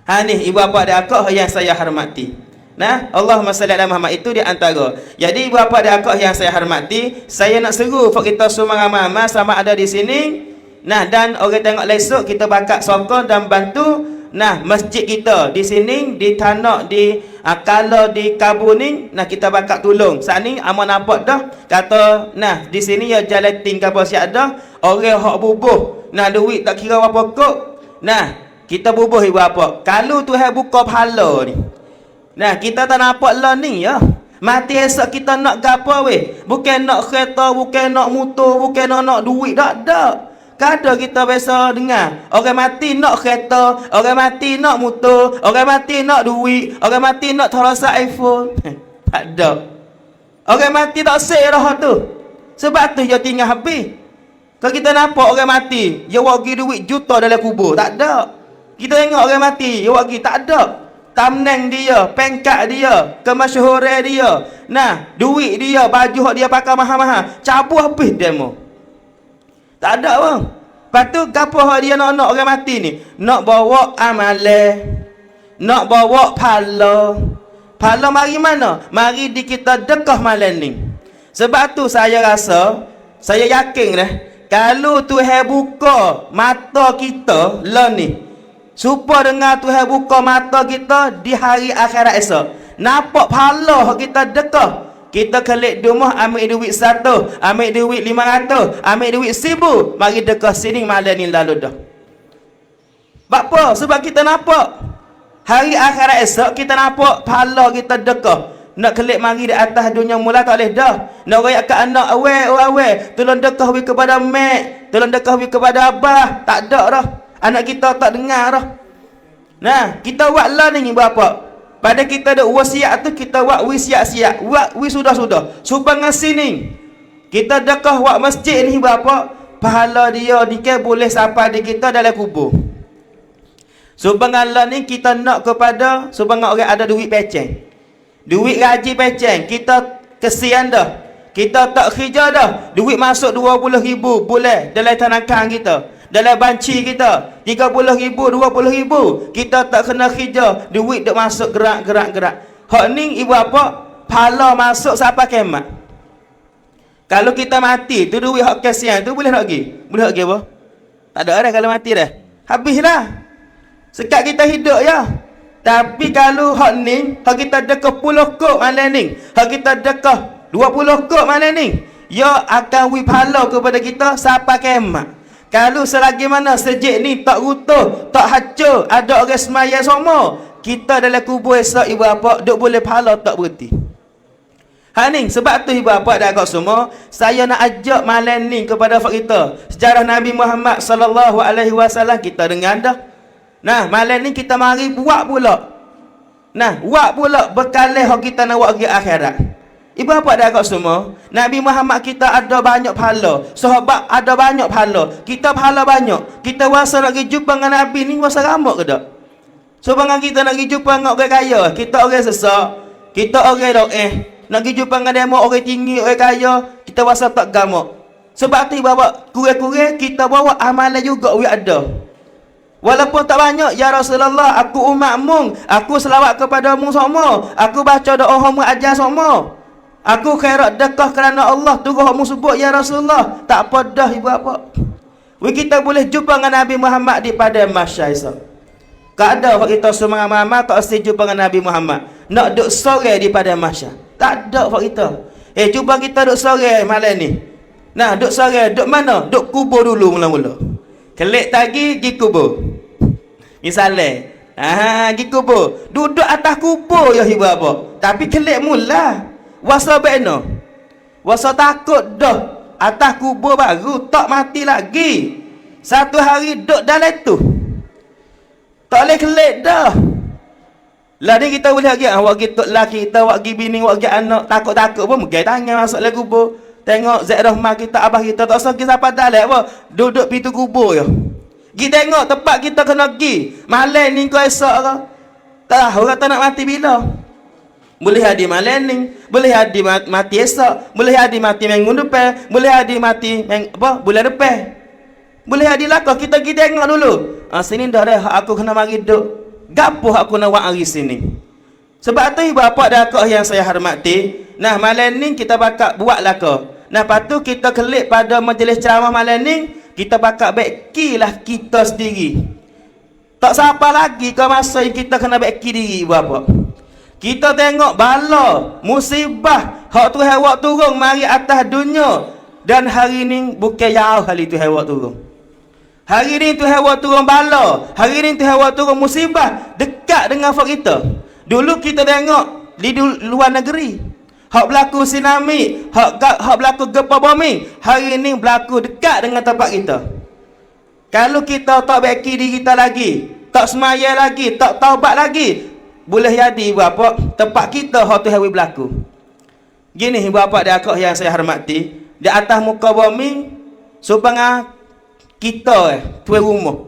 Ha ni ibu bapa dan akak yang saya hormati. Nah, Allahumma salli ala Muhammad, itu di antara. Jadi ibu bapa dan akak yang saya hormati, saya nak seru untuk kita semua ramai-ramai sama ada di sini. Nah, dan orang tengok lesok kita bakat sokong dan bantu. Nah, masjid kita di sini, di tanah, di kala di kabun ni, nah kita bakat tolong. Saat ni aman nampak dah kata, nah di sini ya jalan tinggal apa siap dah. Orang hak bubuh, nah duit tak kira apa kok. Nah, kita bubuh ibu bapa. Kalau Tuhan buka pahala ni, nah kita tak nampak lah ni ya. Mati esok kita nak gapo weh? Bukan nak kereta, bukan nak motor, bukan nak duit, tak. Kadang kita biasa dengar orang mati nak kereta, orang mati nak motor, orang mati nak duit, orang mati nak telefon iPhone. Tak ada. Orang mati tak serah tu. Sebab tu dia tinggal habis. Kalau kita nampak orang mati, dia bagi duit juta dalam kubur, tak ada. Kita tengok orang mati, dia bagi, tak ada. Tamneng dia, pengkat dia, kemasyhuran dia, nah, duit dia, baju dia pakai mahal-mahal, cabut habis demo. Tak ada bang. Lepas tu gapo dia nak orang mati ni? Nak bawa amalan, nak bawa pahala. Pahala mari mana? Mari di kita dekah malam ni. Sebab tu saya rasa, saya yakin dah, kalau Tuhan buka mata kita lah ni, supaya dengar Tuhan buka mata kita di hari akhirat esok, nampak pahala kita dekah. Kita kelik rumah ambil duit 100, ambil duit 500, ambil duit 1000, mari dekat sini malam ni lalu dah. Apa? Sebab kita nampak hari akhirat esok, kita nampak pahala kita dekat. Nak kelik mari di atas dunia mula tak boleh dah. Nak royak ke anak awal, tolong dekat wi kepada mak, tolong dekat wi kepada abah, tak ada dah. Anak kita tak dengar dah. Nah, kita buat lah ni berapa? Pada kita ada wasiat tu, kita buat wisiat-siat, buat sudah-sudah. Supaya sini kita dekah buat masjid ni berapa? Pahala dia dikira boleh sampai di kita dalam kubur. Supaya Allah ni kita nak kepada, supaya orang ada duit peceng, duit gaji peceng, kita kesian dah, kita tak kerja dah, duit masuk 20,000 boleh dalam tanakan kita, dalam banci kita 30,000, 20,000, kita tak kena kerja, duit dak masuk gerak. Hak ni ibu apa? Pahala masuk sampai kiamat. Kalau kita mati tu duit hak kasihan tu boleh nak pergi? Boleh nak pergi apa? Tak ada dah kalau mati dah. Habislah. Sekat kita hidup ya. Tapi kalau hak ni, hak kita dekah 10 kok malam ni, hak kita dekah 20 kok malam ni, ya akan wi pahala kepada kita sampai kiamat. Kalau selagi mana sejak ni tak runtuh, tak hancur, ada orang semaya semua, kita dalam kubur esok ibu bapa duk boleh pahala tak berhenti. Ha ni sebab tu ibu bapa dan akak semua, saya nak ajak malam ni kepada fak kita. Sejarah Nabi Muhammad sallallahu alaihi wasallam kita dengar dah. Nah, malam ni kita mari buat pula. Nah, buat pula bekalai hak kita nak buat pergi akhirat. Ibu bapa dan akak semua, Nabi Muhammad kita ada banyak pahala, sahabat ada banyak pahala, kita pahala banyak. Kita rasa nak pergi jumpa dengan Nabi ni rasa ramak ke tak? So bangang kita nak pergi jumpa dengan orang kaya, kita orang sesak, kita orang doa, nak pergi jumpa dengan demo orang tinggi, orang kaya, kita rasa tak gamak. Sebab tu bawa kurang-kurang kita bawa amalan juga we ada. Walaupun tak banyak, ya Rasulullah, aku umatmu, aku selawat kepadamu semua, aku baca doa hamba ajar semua. Aku khairat dekah kerana Allah tu kamu sebut ya Rasulullah. Tak apa dah ibu bapa. Kita boleh jumpa dengan Nabi Muhammad di pada mahsyar esok. Tak ada hak kita semua Muhammad tak mesti jumpa dengan Nabi Muhammad. Nak duk sore di pada mahsyar. Tak ada hak kita. Cuba kita duk sore malam ni. Nah, duk sore duk mana? Duk kubur dulu mula-mula. Kelik tagi pergi kubur. Misalnya, pergi kubur. Duduk atas kubur ya ibu bapa. Tapi kelik mula. Wasa beno. Wasa takut dah. Atas kubur baru tak mati lagi. Satu hari duduk dalam tu. Tak boleh kelik dah. Lah ni kita boleh lagi. Awak pergi tok laki kita, awak pergi bini, awak pergi anak. Takut-takut pun megai tangan masuk dalam kubur. Tengok Zaid Rahman kita, abah kita. Tak usah pergi sampai dalam apa. Duduk pintu kubur je. Pergi tengok tempat kita kena pergi. Malam ni kau esok ke? Tak tahu kata nak mati bila. Boleh hadi malam ni, boleh hadi mati esok, boleh hadi mati minggu depan, boleh hadi mati bulan depan. Boleh hadi lah kita pergi tengok dulu. Sini dah dah aku kena mari duduk. Gapo aku nak buat hari sini? Sebab tu ibu bapa dan akak yang saya hormati, nah malam ni kita bakal buatlah kau. Nah patu kita kelik pada majlis ceramah malam ni, kita bakal baikilah kita sendiri. Tak siapa lagi kau masa kita kena baiki diri ibu bapa. Kita tengok bala, musibah, hak tu hewak turun mari atas dunia. Dan hari ni bukan jauh hari tu hewak turun. Hari ni tu hewak turun bala, hari ni tu hewak turun musibah dekat dengan hak kita. Dulu kita tengok di luar negeri, hak berlaku tsunami, hak berlaku gempa bumi, hari ni berlaku dekat dengan tempat kita. Kalau kita tak baiki diri kita lagi, tak semaya lagi, tak taubat lagi, boleh jadi ibu bapa tempat kita hak tu hari berlaku. Gini ibu bapa dan akak yang saya hormati, di atas muka bumi supaya kita tuan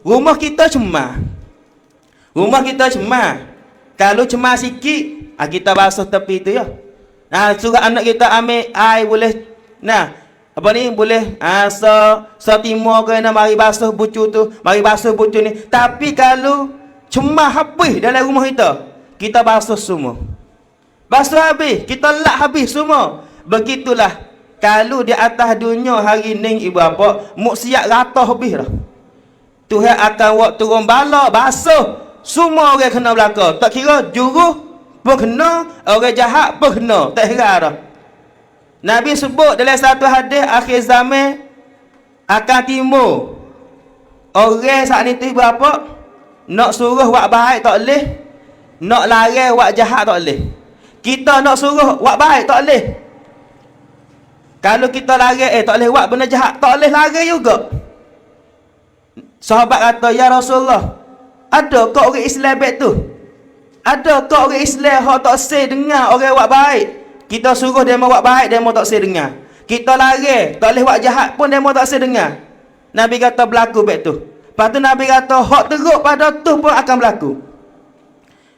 rumah kita cemar. Rumah kita cemar. Kalau cemar sikit, kita basuh tepi tu ya. Nah, suruh anak kita ambil air boleh. Nah, apa ni boleh so timur ke nak mari basuh bucu tu, mari basuh bucu ni. Tapi kalau cemar habis dalam rumah kita basuh semua. Basuh habis, kita lap habis semua. Begitulah kalau di atas dunia hari ni ibu bapa muk siap rata habis dah. Tuhan akan buat turun bala basuh semua orang kena belaka. Tak kira juruh pun kena, orang jahat pun kena, tak kira dah. Nabi sebut dalam satu hadis akhir zaman akan timbul orang saat ni tu ibu bapa nak suruh buat baik tak boleh, nak larang buat jahat tak boleh. Kita nak suruh buat baik tak boleh. Kalau kita larang tak boleh buat benda jahat, tak boleh larang juga. Sahabat kata, ya Rasulullah, ada ke orang Islam baik tu? Ada ke orang Islam yang tak say dengar orang buat baik? Kita suruh dia mau buat baik, dia mau tak say dengar. Kita larang, tak boleh buat jahat pun dia mau tak say dengar. Nabi kata berlaku baik tu. Lepas tu Nabi kata hak teruk pada tu pun akan berlaku.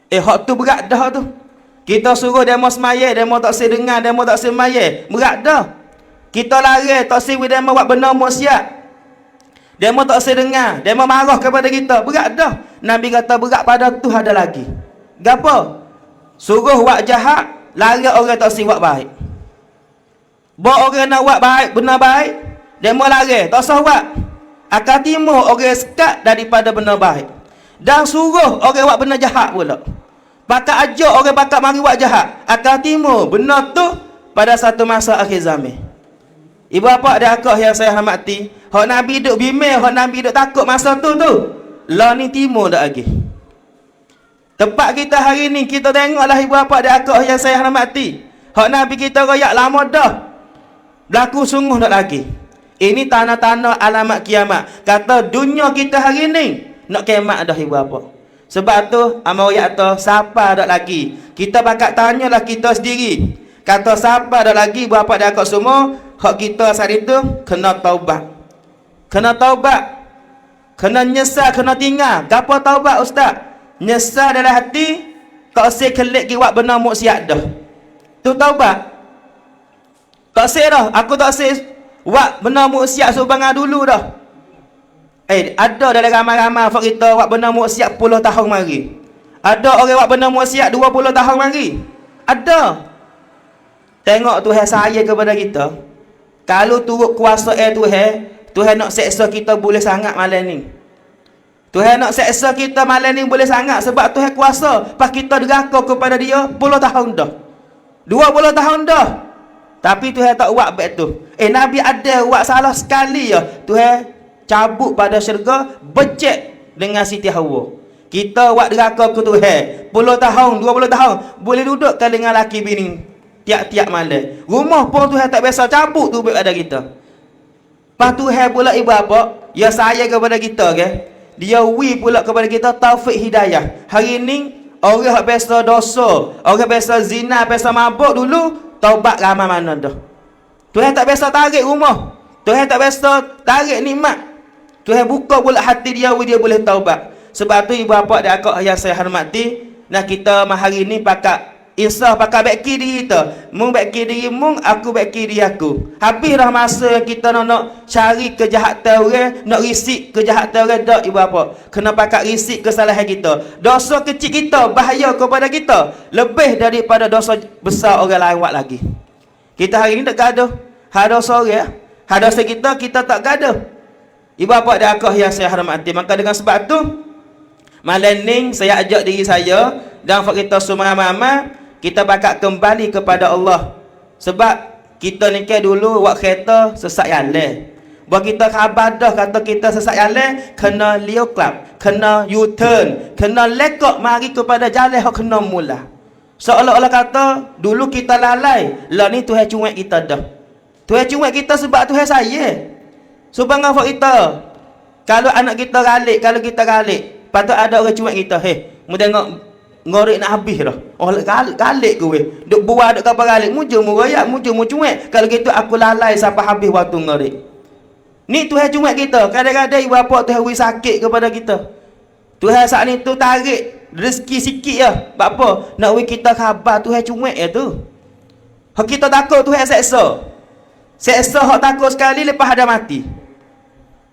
Hak tu berat dah tu. Kita suruh dia mau semaya, dia mau tak say dengar, dia mau tak say semaya. Berat dah. Kita larang tak say dia mau buat benar maksiat. Dia mau tak say dengar, dia mau marah kepada kita. Berat dah. Nabi kata berat pada tu ada lagi. Gapo? Suruh buat jahat, larang orang tak say buat baik. Bawa orang nak buat baik, benar baik, demo lari, tak usah buat. Akan timur orang sekat daripada benar baik. Dan suruh orang buat benar jahat pula. Bakal ajak orang bakal mari buat jahat. Akan timur benar tu pada satu masa akhir zaman. Ibu bapa dan akak yang saya hormati, hak Nabi duk bimbing, hak Nabi duk takut masa tu. Lah ni timur dak lagi. Tempat kita hari ni kita tengoklah ibu bapa dan akak yang saya hormati. Hak Nabi kita royak lama dah. Berlaku sungguh dak lagi. Ini tanda-tanda alamat kiamat. Kata dunia kita hari ni nak kiamat dah ibu bapa. Sebab tu amal royak tu siapa dak lagi. Kita bakal tanyalah kita sendiri. Kata siapa dak lagi ibu bapa dan akak semua, hak kita saat itu kena taubat. Kena taubat. Kena nyesal, kena tinggal. Gapo taubat ustaz? Nyesal dalam hati, tak usah kelik ki buat benar maksiat dah. Tu taubat. Tak usah dah, aku tak usah buat benar maksiat sebangar dulu dah. Ada dalam ramai-ramai hak kita buat benar maksiat 10 tahun mari. Ada orang buat benar maksiat 20 tahun mari. Ada. Tengok Tuhan sayang kepada kita. Kalau turut kuasa Tuhan nak seksa kita boleh sangat malam ni. Tuhan nak seksa kita malam ni boleh sangat sebab Tuhan kuasa. Pas kita deraka kepada dia 10 tahun dah. 20 tahun dah. Tapi Tuhan tak buat baik tu. Nabi ada buat salah sekali ya. Tuhan cabut pada syurga, becek dengan Siti Hawa. Kita buat deraka ke Tuhan 10 tahun, 20 tahun boleh duduk dengan laki bini tiap-tiap malam. Rumah pun Tuhan tak biasa cabut tu pada kita. Lepas Tuhan pula ibu bapa, ya sayang kepada kita ke. Dia pula kepada kita taufik hidayah. Hari ni orang yang biasa dosa, orang biasa zina, biasa mabuk dulu, taubat ramai mana dah. Tuhan tak biasa tarik rumah. Tuhan tak biasa tarik nikmat. Tuhan buka pula hati dia boleh taubat. Sebab tu ibu bapa dan akak yang saya hormati, nah kita hari ni pakat insaf, pakai baiki diri kita. Mung baiki diri mung, aku baiki diri aku. Habis dah masa kita nak cari kejahatan orang, nak risik kejahatan orang dak ibu bapa. Kena pakai risik kesalahan kita. Dosa kecil kita bahaya kepada kita lebih daripada dosa besar orang lain buat lagi. Kita hari ni tak gaduh. Ada dosa orang, ada dosa kita tak gaduh. Ibu bapa dan akak yang saya hormati, maka dengan sebab tu malam ni saya ajak diri saya dan kita semua ramai kita bakal kembali kepada Allah. Sebab kita ni ke dulu buat kereta sesat jalan. Buat kita khabar dah kata kita sesat jalan, kena leo club, kena U-turn, kena lekok mari kepada jalan hak kena mula. Seolah-olah kata dulu kita lalai, lah ni Tuhan cuek kita dah. Tuhan cuek kita sebab Tuhan sayang. Sebab ngapa kita? Kalau anak kita galik, kalau kita galik, patut ada orang cuek kita. Mu tengok ngorek nak habis dah. Oh galik ke weh. Duk buah duk kapal galik, mujur mu royak, mujur mu cuek. Kalau gitu aku lalai sampai habis waktu ngorek. Ni Tuhan cuek kita. Kadang-kadang ibu bapa Tuhan wi sakit kepada kita. Tuhan saat ni tu tarik rezeki sikit ya. Sebab apa? Nak wi kita khabar Tuhan cuek ya tu. Hak kita takut Tuhan seksa. Seksa hak takut sekali lepas ada mati.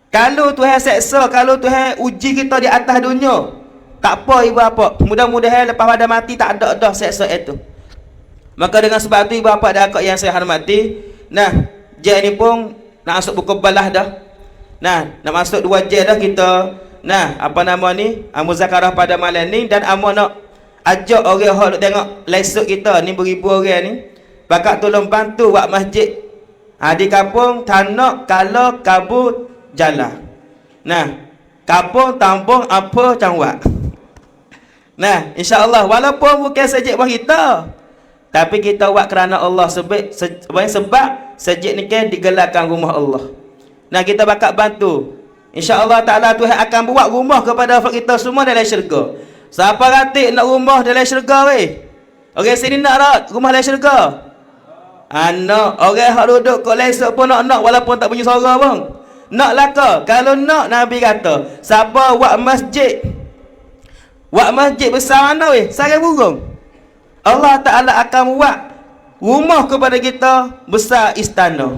Kalau Tuhan seksa, kalau Tuhan uji kita di atas dunia, tak apa ibu bapa. Mudah-mudahan lepas pada mati tak ada dah seksa itu. Maka dengan sebab itu ibu bapa dan akak yang saya hormati, nah, jam ni pun nak masuk buku balah dah. Nah, nak masuk 2 jam dah kita. Nah, apa nama ni? Muzakarah pada malam ni dan amo nak ajak orang hok nak tengok lesuk kita ni beribu orang ni. Bakal tolong bantu buat masjid. Di kampung Tanok Kalau Kabut Jalan. Nah, kampung tampung apa cangwak. Nah, insya-Allah walaupun bukan sejak buat kita, tapi kita buat kerana Allah sebab sejak ni kan digelarkan rumah Allah. Nah, kita bakal bantu. Insya-Allah taala Tuhan akan buat rumah kepada kita semua dalam syurga. Siapa ratik nak rumah dalam syurga weh? Orang sini nak rat rumah dalam syurga? Anak orang hak duduk kat lesok pun nak walaupun tak punya suara bang. Nak lah ke? Kalau nak Nabi kata, siapa buat masjid besar mana weh? Sarang burung. Allah Ta'ala akan buat rumah kepada kita besar istana.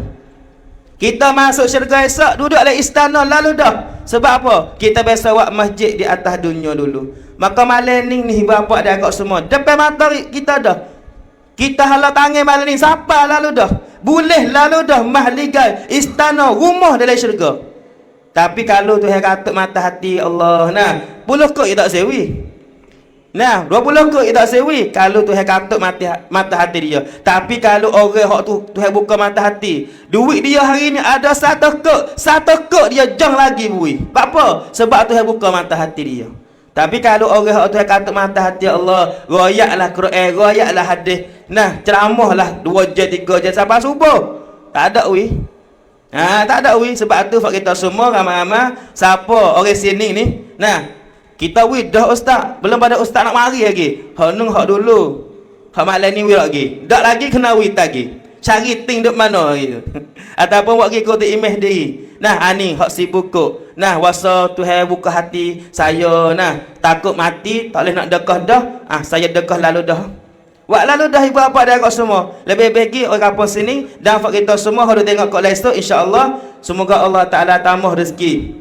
Kita masuk syurga esok duduk dalam istana lalu dah. Sebab apa? Kita biasa buat masjid di atas dunia dulu. Maka malam ni bapa dan akak semua depan mata kita dah. Kita halau tangan malam ni siapa lalu dah. boleh lalu dah mahligai istana rumah dalam syurga. Tapi kalau Tuhan katuk mata hati Allah, nah, 10 kok tak sewi. Nah, 20 kok tak sewi kalau Tuhan katuk mata hati dia. Tapi kalau orang hak tu Tuhan buka mata hati, duit dia hari ni ada 1 kok dia jang lagi bui. Apa? Sebab Tuhan buka mata hati dia. Tapi kalau orang hak Tuhan katuk mata hati Allah, royaklah Quran, royaklah hadis. Nah, ceramahlah 2 jam 3 jam sampai subuh. Tak ada wi. Tak ada wi. Sebab tu fak kita semua ramai-ramai siapa orang sini ni. Nah, kita wih dah ustaz, belum pada ustaz nak mari lagi. Hak nung hak dulu. Hak malam ni wih lagi. Dak lagi kena wih lagi. Cari ting duk mana gitu. Ataupun buat ikut imej diri. Nah, ani hak sibuk kok. Nah, wasa Tuhan buka hati saya, nah, takut mati, tak boleh nak dekah dah. Saya dekah lalu dah. Wak lalu dah ibu bapa dah kat semua. Lebih bagi orang kampung sini dan fak kita semua harus tengok kat esok insya-Allah. Semoga Allah Taala tambah rezeki.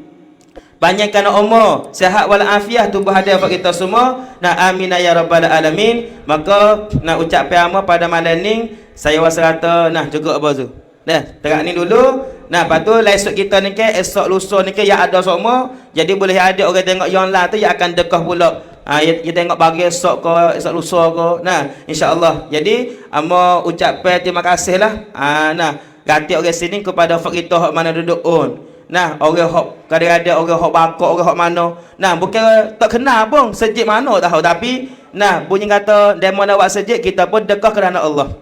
Banyakkan umur, sihat wal afiah tubuh hadiah buat kita semua. Nah, amin ya rabbal alamin. Maka nak ucap piama pada malam ni saya wasrata nah juga apa tu. Nah, terak ni dulu. Nah, lepas tu esok kita ni ke esok lusa ni ke yang ada semua. Jadi boleh ada orang tengok yang lain tu yang akan dekah pula. Kita tengok bagi esok ke esok lusa ke. Nah, insya-Allah. Jadi amo ucap terima kasihlah. Nah, ganti orang sini kepada fak kita hak mana duduk on. Nah, orang hok kadang-kadang orang hok bakok, orang hok mana. Nah, bukan tak kenal pun sejid mana tahu, tapi nah bunyi kata demo nak buat sejid kita pun dekat kerana Allah.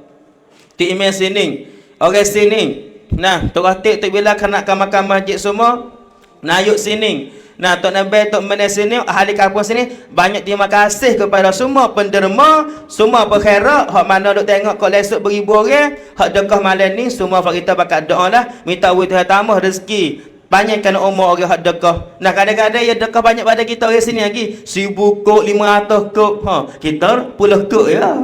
Ti email sini. Orang sini. Nah, tok atik tok bila kena makan masjid semua. Nah, yuk sini. Nah, tok nabi tok menes sini, ahli kampung sini banyak terima kasih kepada semua penderma, semua pekhirat hak mana duk tengok kok lesuk beribu orang, hak dekah malam ni semua kita bakat doa lah, minta Tuhan tambah rezeki. Banyakkan umur orang hak dekah. Nah, kadang-kadang ya dekah banyak pada kita orang sini lagi. 1000 kok, 500 kok. Kita 10 kok ya.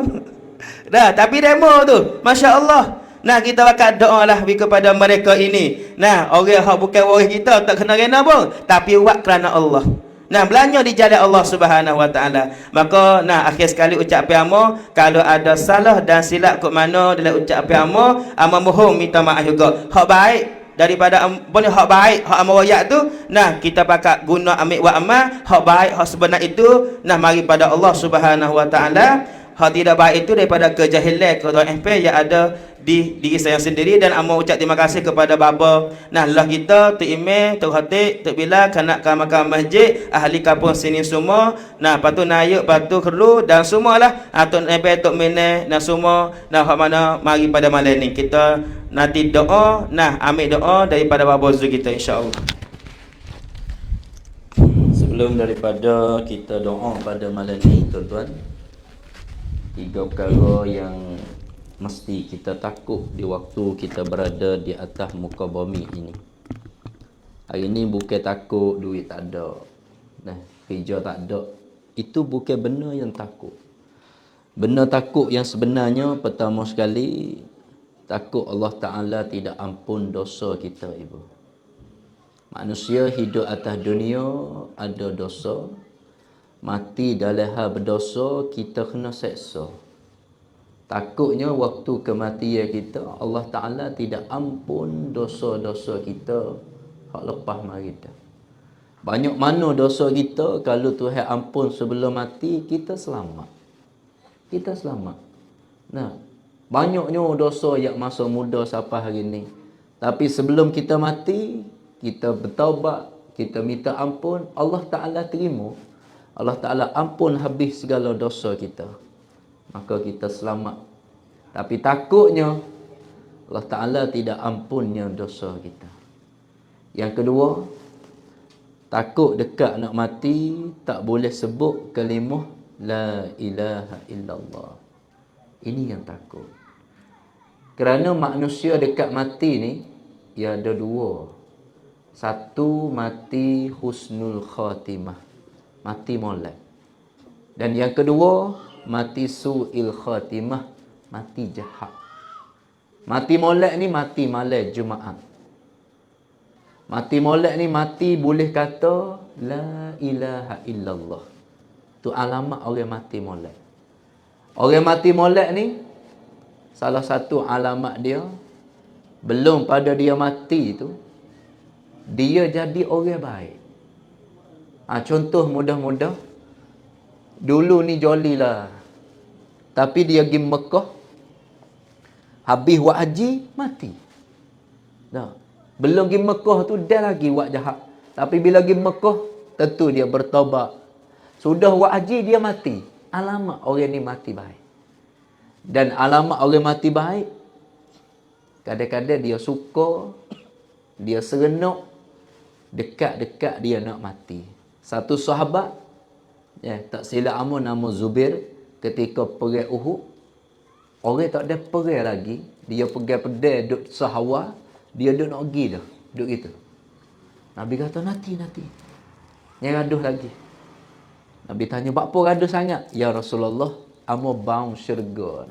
Dah, tapi demo tu, masya-Allah. Nah, kita bakal doa lah kepada mereka ini. Nah, orang hak bukan waris kita tak kena rena pun, tapi buat kerana Allah. Nah, belanja di jalan Allah Subhanahu Wa Taala. Maka nah akhir sekali ucap piamo, kalau ada salah dan silap kok mana dalam ucap piamo, mohon minta maaf juga. Hak baik daripada boleh hak baik hak amal wayak tu, nah kita pakai guna ambil wa amal hak baik hak sebenar itu, nah mari pada Allah Subhanahu Wa Taala. Hak tidak baik itu daripada kejahilan FP yang ada di diri saya sendiri. Dan amal ucap terima kasih kepada baba nah lah kita tu email tu hati tu bila kanak makan masjid ahli kampung sini semua. Nah patu naik patu keru dan semualah tu FP tu mene nah semua. Nah hak mana mari pada malam ni kita nanti doa, nah ambil doa daripada baba Zul kita insya-Allah. Sebelum daripada kita doa pada malam ni tuan-tuan, 3 perkara yang mesti kita takut di waktu kita berada di atas muka bumi ini. Hari ni bukan takut duit tak ada, nah kerja tak ada. Itu bukan benar yang takut. Benar takut yang sebenarnya pertama sekali takut Allah Ta'ala tidak ampun dosa kita ibu. Manusia hidup atas dunia ada dosa, mati dalam hal berdosa kita kena seksa. Takutnya waktu kematian kita Allah Ta'ala tidak ampun dosa-dosa kita hak lepas mari kita. Banyak mana dosa kita kalau Tuhan ampun sebelum mati kita selamat. Kita selamat. Nah, banyaknya dosa yang masa muda sampai hari ni. Tapi sebelum kita mati kita bertaubat, kita minta ampun, Allah Ta'ala terima. Allah Ta'ala ampun habis segala dosa kita, maka kita selamat. Tapi takutnya Allah Ta'ala tidak ampunnya dosa kita. Yang kedua, takut dekat nak mati tak boleh sebut kalimah la ilaha illallah. Ini yang takut. Kerana manusia dekat mati ni ia ada 2. Satu, mati husnul khatimah, mati molek. Dan yang kedua, mati su'il khatimah, mati jahat. Mati molek ni mati malam Jumaat. Mati molek ni mati boleh kata la ilaha illallah. Tu alamat orang mati molek. Orang mati molek ni salah satu alamat dia Belum pada dia mati tu, dia jadi orang baik. Contoh mudah-mudah, dulu ni joli lah, tapi dia pergi Mekah, habis buat haji, mati. Nah, belum pergi Mekah tu dah lagi buat jahat. Tapi bila pergi Mekah, tentu dia bertobat. Sudah buat haji, dia mati. Alamat orang ni mati baik. Dan alamat orang mati baik, kadang-kadang dia suka, dia serenok, dekat-dekat dia nak mati. Satu sahabat, tak silap amun nama Zubair, ketika perang Uhud, orang tak ada perang lagi, dia pegang-pegang duduk sahawa, dia duduk nak pergi dah, duduk gitu. Nabi kata, nanti. Yang gaduh lagi. Nabi tanya, apa gaduh sangat? Ya Rasulullah, amo bau syurga.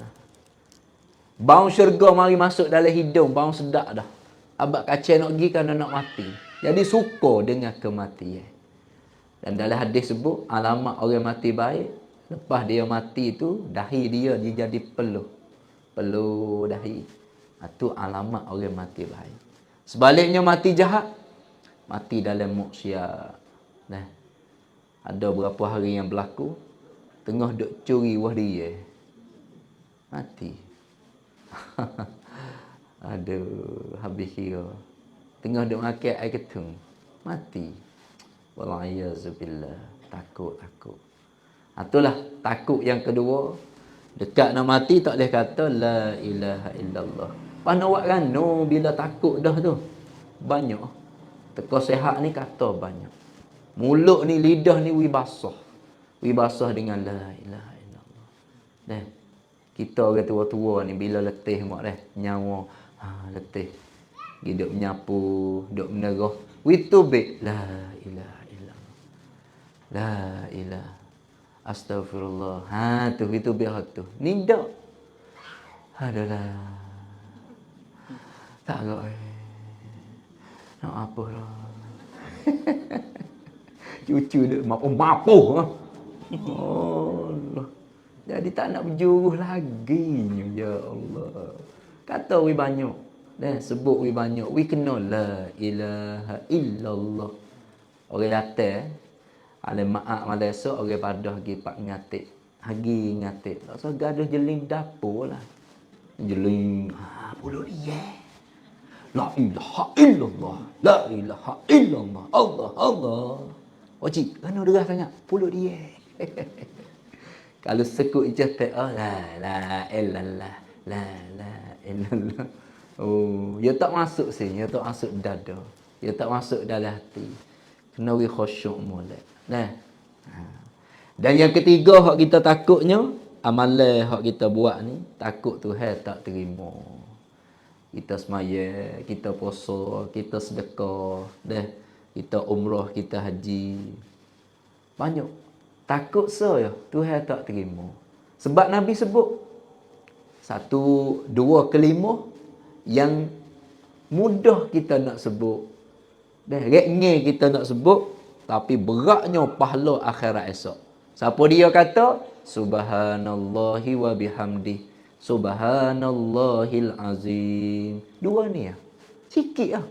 Bau syurga mari masuk dalam hidung, bau sedap dah. Abang kacau nak pergi kerana nak mati. Jadi suka dengan kematian. Dan dalam hadis sebut, alamat orang mati baik, lepas dia mati tu, dahi dia jadi peluh. Peluh dahi. Itu alamat orang mati baik. Sebaliknya mati jahat, mati dalam maksiat. Nah, ada berapa hari yang berlaku, tengah duk curi wah dia, mati. Aduh, habis kira. Tengah duk makan air ketung, mati. Wallahiyazubillah. Takut. Itulah takut yang kedua. Dekat nak mati tak boleh kata la ilaha illallah. Pana buat kan? No, bila takut dah tu. Banyak. Teka sehat ni kata banyak. Mulut ni, lidah ni wibasah. Wibasah dengan la ilaha illallah. Dah. Kita orang tua-tua ni bila letih mak dah, nyawa letih. Hidup menyapu, duk menerah. Witubik la ilaha illallah. La ilaha. Astaghfirullah. Tu witubik tu. Ni dak. Adalah. Tak agak. Nak apa lah. Cucu dia mapuh. Allah. Jadi tak nak berjuruh lagi. Ya Allah. Kata we banyak. Sebut we banyak. We kena la ilaha illallah. Orang datang. Alim maaf Malaysia. Orang padah pergi pak ngatik. Hagi ngatik. Tak usah gaduh jeling dapur lah. Jeling. Puluh dia. La ilaha illallah. La ilaha illallah. Allah. Wajib. Kena derah sangat. Puluh dia. Kalau sekut je tak, la illallah. Oh, dia tak masuk sini, dia tak masuk dada. Dia tak masuk dalam hati. Kena we khusyuk molek. Dan yang ketiga hak kita takutnya, amalan hak kita buat ni, takut Tuhan tak terima. Kita semaya, kita puasa, kita sedekah, kita umrah, kita haji. Banyak. Takut saya Tuhan tak terima. Sebab Nabi sebut 1, 2, kelima yang mudah kita nak sebut. Reknya kita nak sebut, tapi beratnya pahala akhirat esok. Siapa dia kata? Subhanallahi wa bihamdi. Subhanallahil azim. 2 ni ya. Sikit lah.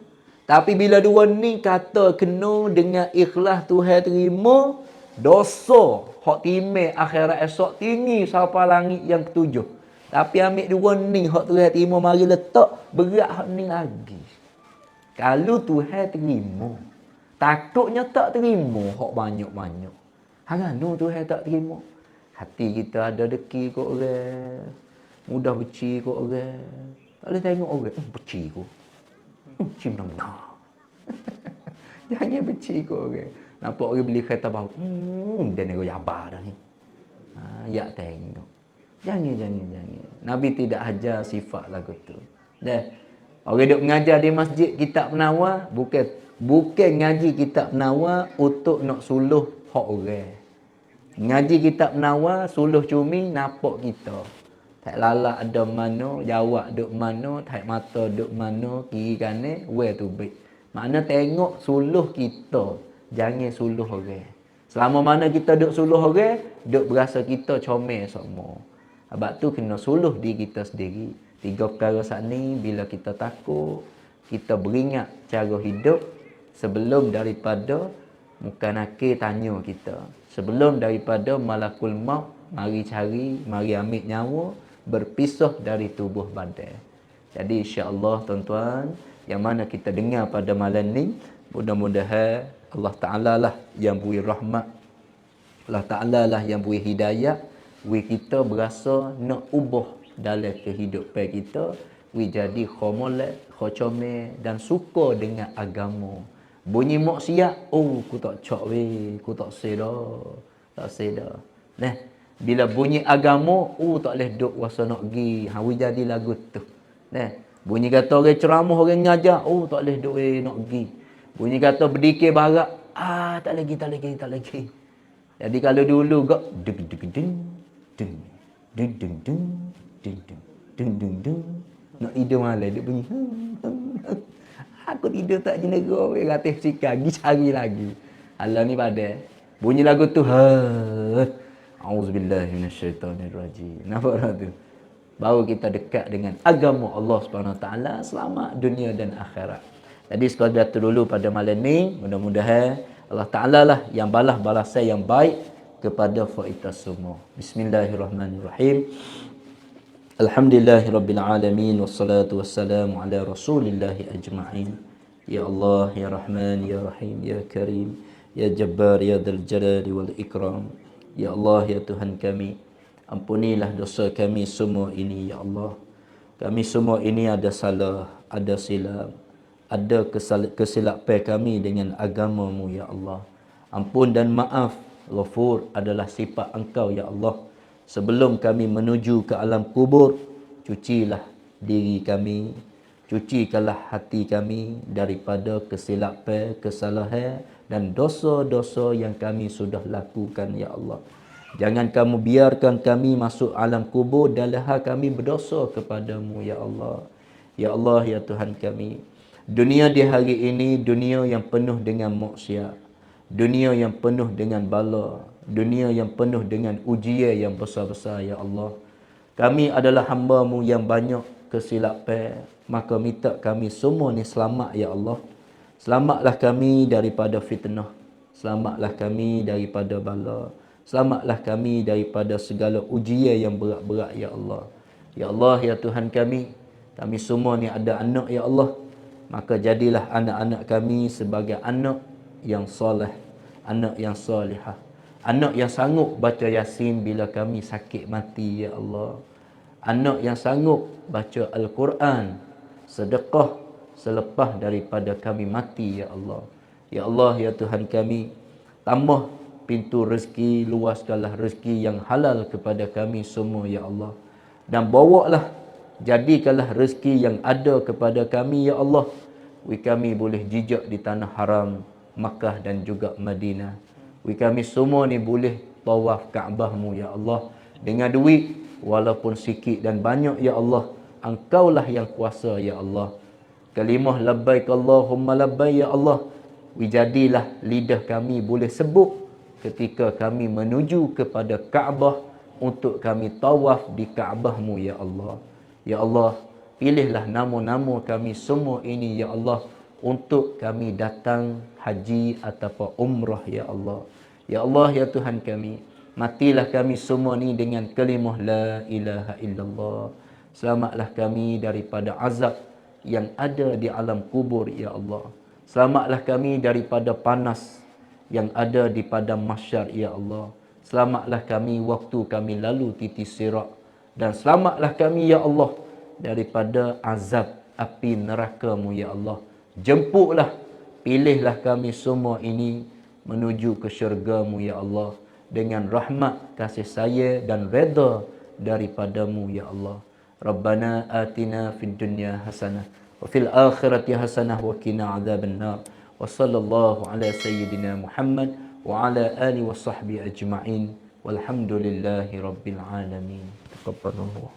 Tapi bila 2 ni kata kena dengan ikhlas Tuhan terima, dosa hak timai akhirat esok tinggi sampai langit yang ke-7. Tapi ambil 2 ni hak Tuhan terima mari letak, berat hak ni lagi. Kalau Tuhan terima, takutnya tak terima hak banyak-banyak. Harano Tuhan tak terima. Hati kita ada deki kot orang. Mudah benci kot orang. Tak boleh tengok orang, benci kot. Benci benar-benar. Jangan benci kot orang. Nampak orang beli kereta baru. Dia nego jabar dah ni. Ya tengok. Jangan. Nabi tidak ajar sifat lagu tu. Orang duk mengajar di masjid kitab penawar, bukan ngaji kitab penawar untuk nak suluh hak orang. Ngaji kitab penawar, suluh cumi nampak kita. Tak lalak ada mana, jawab duk mana, tak mata duk mana, kiri kanan, where to be. Makna tengok suluh kita. Jangan suluh orang. Selama mana kita duk suluh orang, duk berasa kita comel semua. Sebab tu kena suluh diri kita sendiri. Tiga perkara saat ni bila kita takut, kita beringat cara hidup sebelum daripada muka nakir tanya kita. Sebelum daripada malakul maut mari cari, mari ambil nyawa, berpisah dari tubuh badan. Jadi insya-Allah tuan-tuan, yang mana kita dengar pada malam ni, mudah-mudahan Allah Taala lah yang beri rahmat, Allah Taala lah yang beri hidayah, kita berasa nak ubah dalam kehidupan kita, jadi khomolek, khocome dan suka dengan agama. Bunyi maksiat, oh aku tak cak weh, aku tak sedar, tak sedar. Nah, bila bunyi agama, oh tak boleh duk rasa nak pergi, jadi lagu tu. Nah, bunyi kata orang ceramah, orang ngajar, oh tak boleh duk weh nak pergi. Bunyi kata berdikir barak, tak lagi, tak lagi, tak lagi. Jadi kalau dulu gak ding ding ding ding ding ding ding ding ding ding ding, nak tidur malam dia bunyi. Aku tidur tak jenera, ratih sikar, pergi cari lagi. Alah ni pada bunyi lagu tu, auzubillahi minasyaitonirrajim. Nampak tak tu? Baru kita dekat dengan agama Allah Subhanahu Wa Taala, selamat dunia dan akhirat. Jadi sekadar tu dulu pada malam ni, mudah-mudahan Allah Ta'ala lah yang balas balasan yang baik kepada kita semua. Bismillahirrahmanirrahim. Alhamdulillahirrabbilalamin. Wassalatu wassalamu ala rasulillahi ajma'in. Ya Allah, Ya Rahman, Ya Rahim, Ya Karim, Ya Jabbar, Ya Dzal Jalali wal Ikram. Ya Allah, Ya Tuhan kami, ampunilah dosa kami semua ini, Ya Allah. Kami semua ini ada salah, ada silap, ada kesilapan kami dengan agamamu, Ya Allah. Ampun dan maaf, Ghafur adalah sifat Engkau, Ya Allah. Sebelum kami menuju ke alam kubur, cucilah diri kami, cucikanlah hati kami daripada kesilapan, kesalahan dan dosa-dosa yang kami sudah lakukan, Ya Allah. Jangan kamu biarkan kami masuk alam kubur dalam hal kami berdosa kepadamu, Ya Allah. Ya Allah, Ya Tuhan kami, dunia di hari ini dunia yang penuh dengan maksiat, dunia yang penuh dengan bala, dunia yang penuh dengan ujian yang besar-besar, Ya Allah. Kami adalah hamba-Mu yang banyak kesilapan, maka minta kami semua ni selamat, Ya Allah. Selamatlah kami daripada fitnah, selamatlah kami daripada bala, selamatlah kami daripada segala ujian yang berat-berat, Ya Allah. Ya Allah, Ya Tuhan kami semua ni ada anak, Ya Allah. Maka jadilah anak-anak kami sebagai anak yang soleh, anak yang solihah, anak yang sanggup baca Yasin bila kami sakit mati, Ya Allah. Anak yang sanggup baca Al-Quran, sedekah selepas daripada kami mati, Ya Allah. Ya Allah, Ya Tuhan kami, tambah pintu rezeki, luaskanlah rezeki yang halal kepada kami semua, Ya Allah. Dan bawalah, jadikanlah rezeki yang ada kepada kami, Ya Allah. Kami boleh jejak di tanah haram Makkah dan juga Madinah. Kami semua ni boleh tawaf Kaabah-Mu, Ya Allah, dengan duit walaupun sikit dan banyak, Ya Allah. Engkaulah yang kuasa, Ya Allah. Kalimah labbaik Allahumma labbaik, Ya Allah. Jadilah lidah kami boleh sebut ketika kami menuju kepada Kaabah untuk kami tawaf di Kaabah-Mu, Ya Allah. Ya Allah, pilihlah nama-nama kami semua ini, Ya Allah, untuk kami datang haji ataupun umrah, Ya Allah. Ya Allah, Ya Tuhan kami, matilah kami semua ni dengan kalimah la ilaha illallah. Selamatlah kami daripada azab yang ada di alam kubur, Ya Allah. Selamatlah kami daripada panas yang ada di padang mahsyar, Ya Allah. Selamatlah kami waktu kami lalu titis sirat. Dan selamatlah kami, Ya Allah, daripada azab api neraka-Mu, Ya Allah. Jemputlah, pilihlah kami semua ini menuju ke syurga-Mu, Ya Allah, dengan rahmat, kasih sayang dan redha daripada-Mu, Ya Allah. Rabbana atina fid dunya hasanah wa fil akhirati hasanah wa qina adzabannar. Wa sallallahu ala sayyidina Muhammad wa ala alihi wa sahbihi ajma'in. Walhamdulillahi rabbil alamin. Taqabbalallah.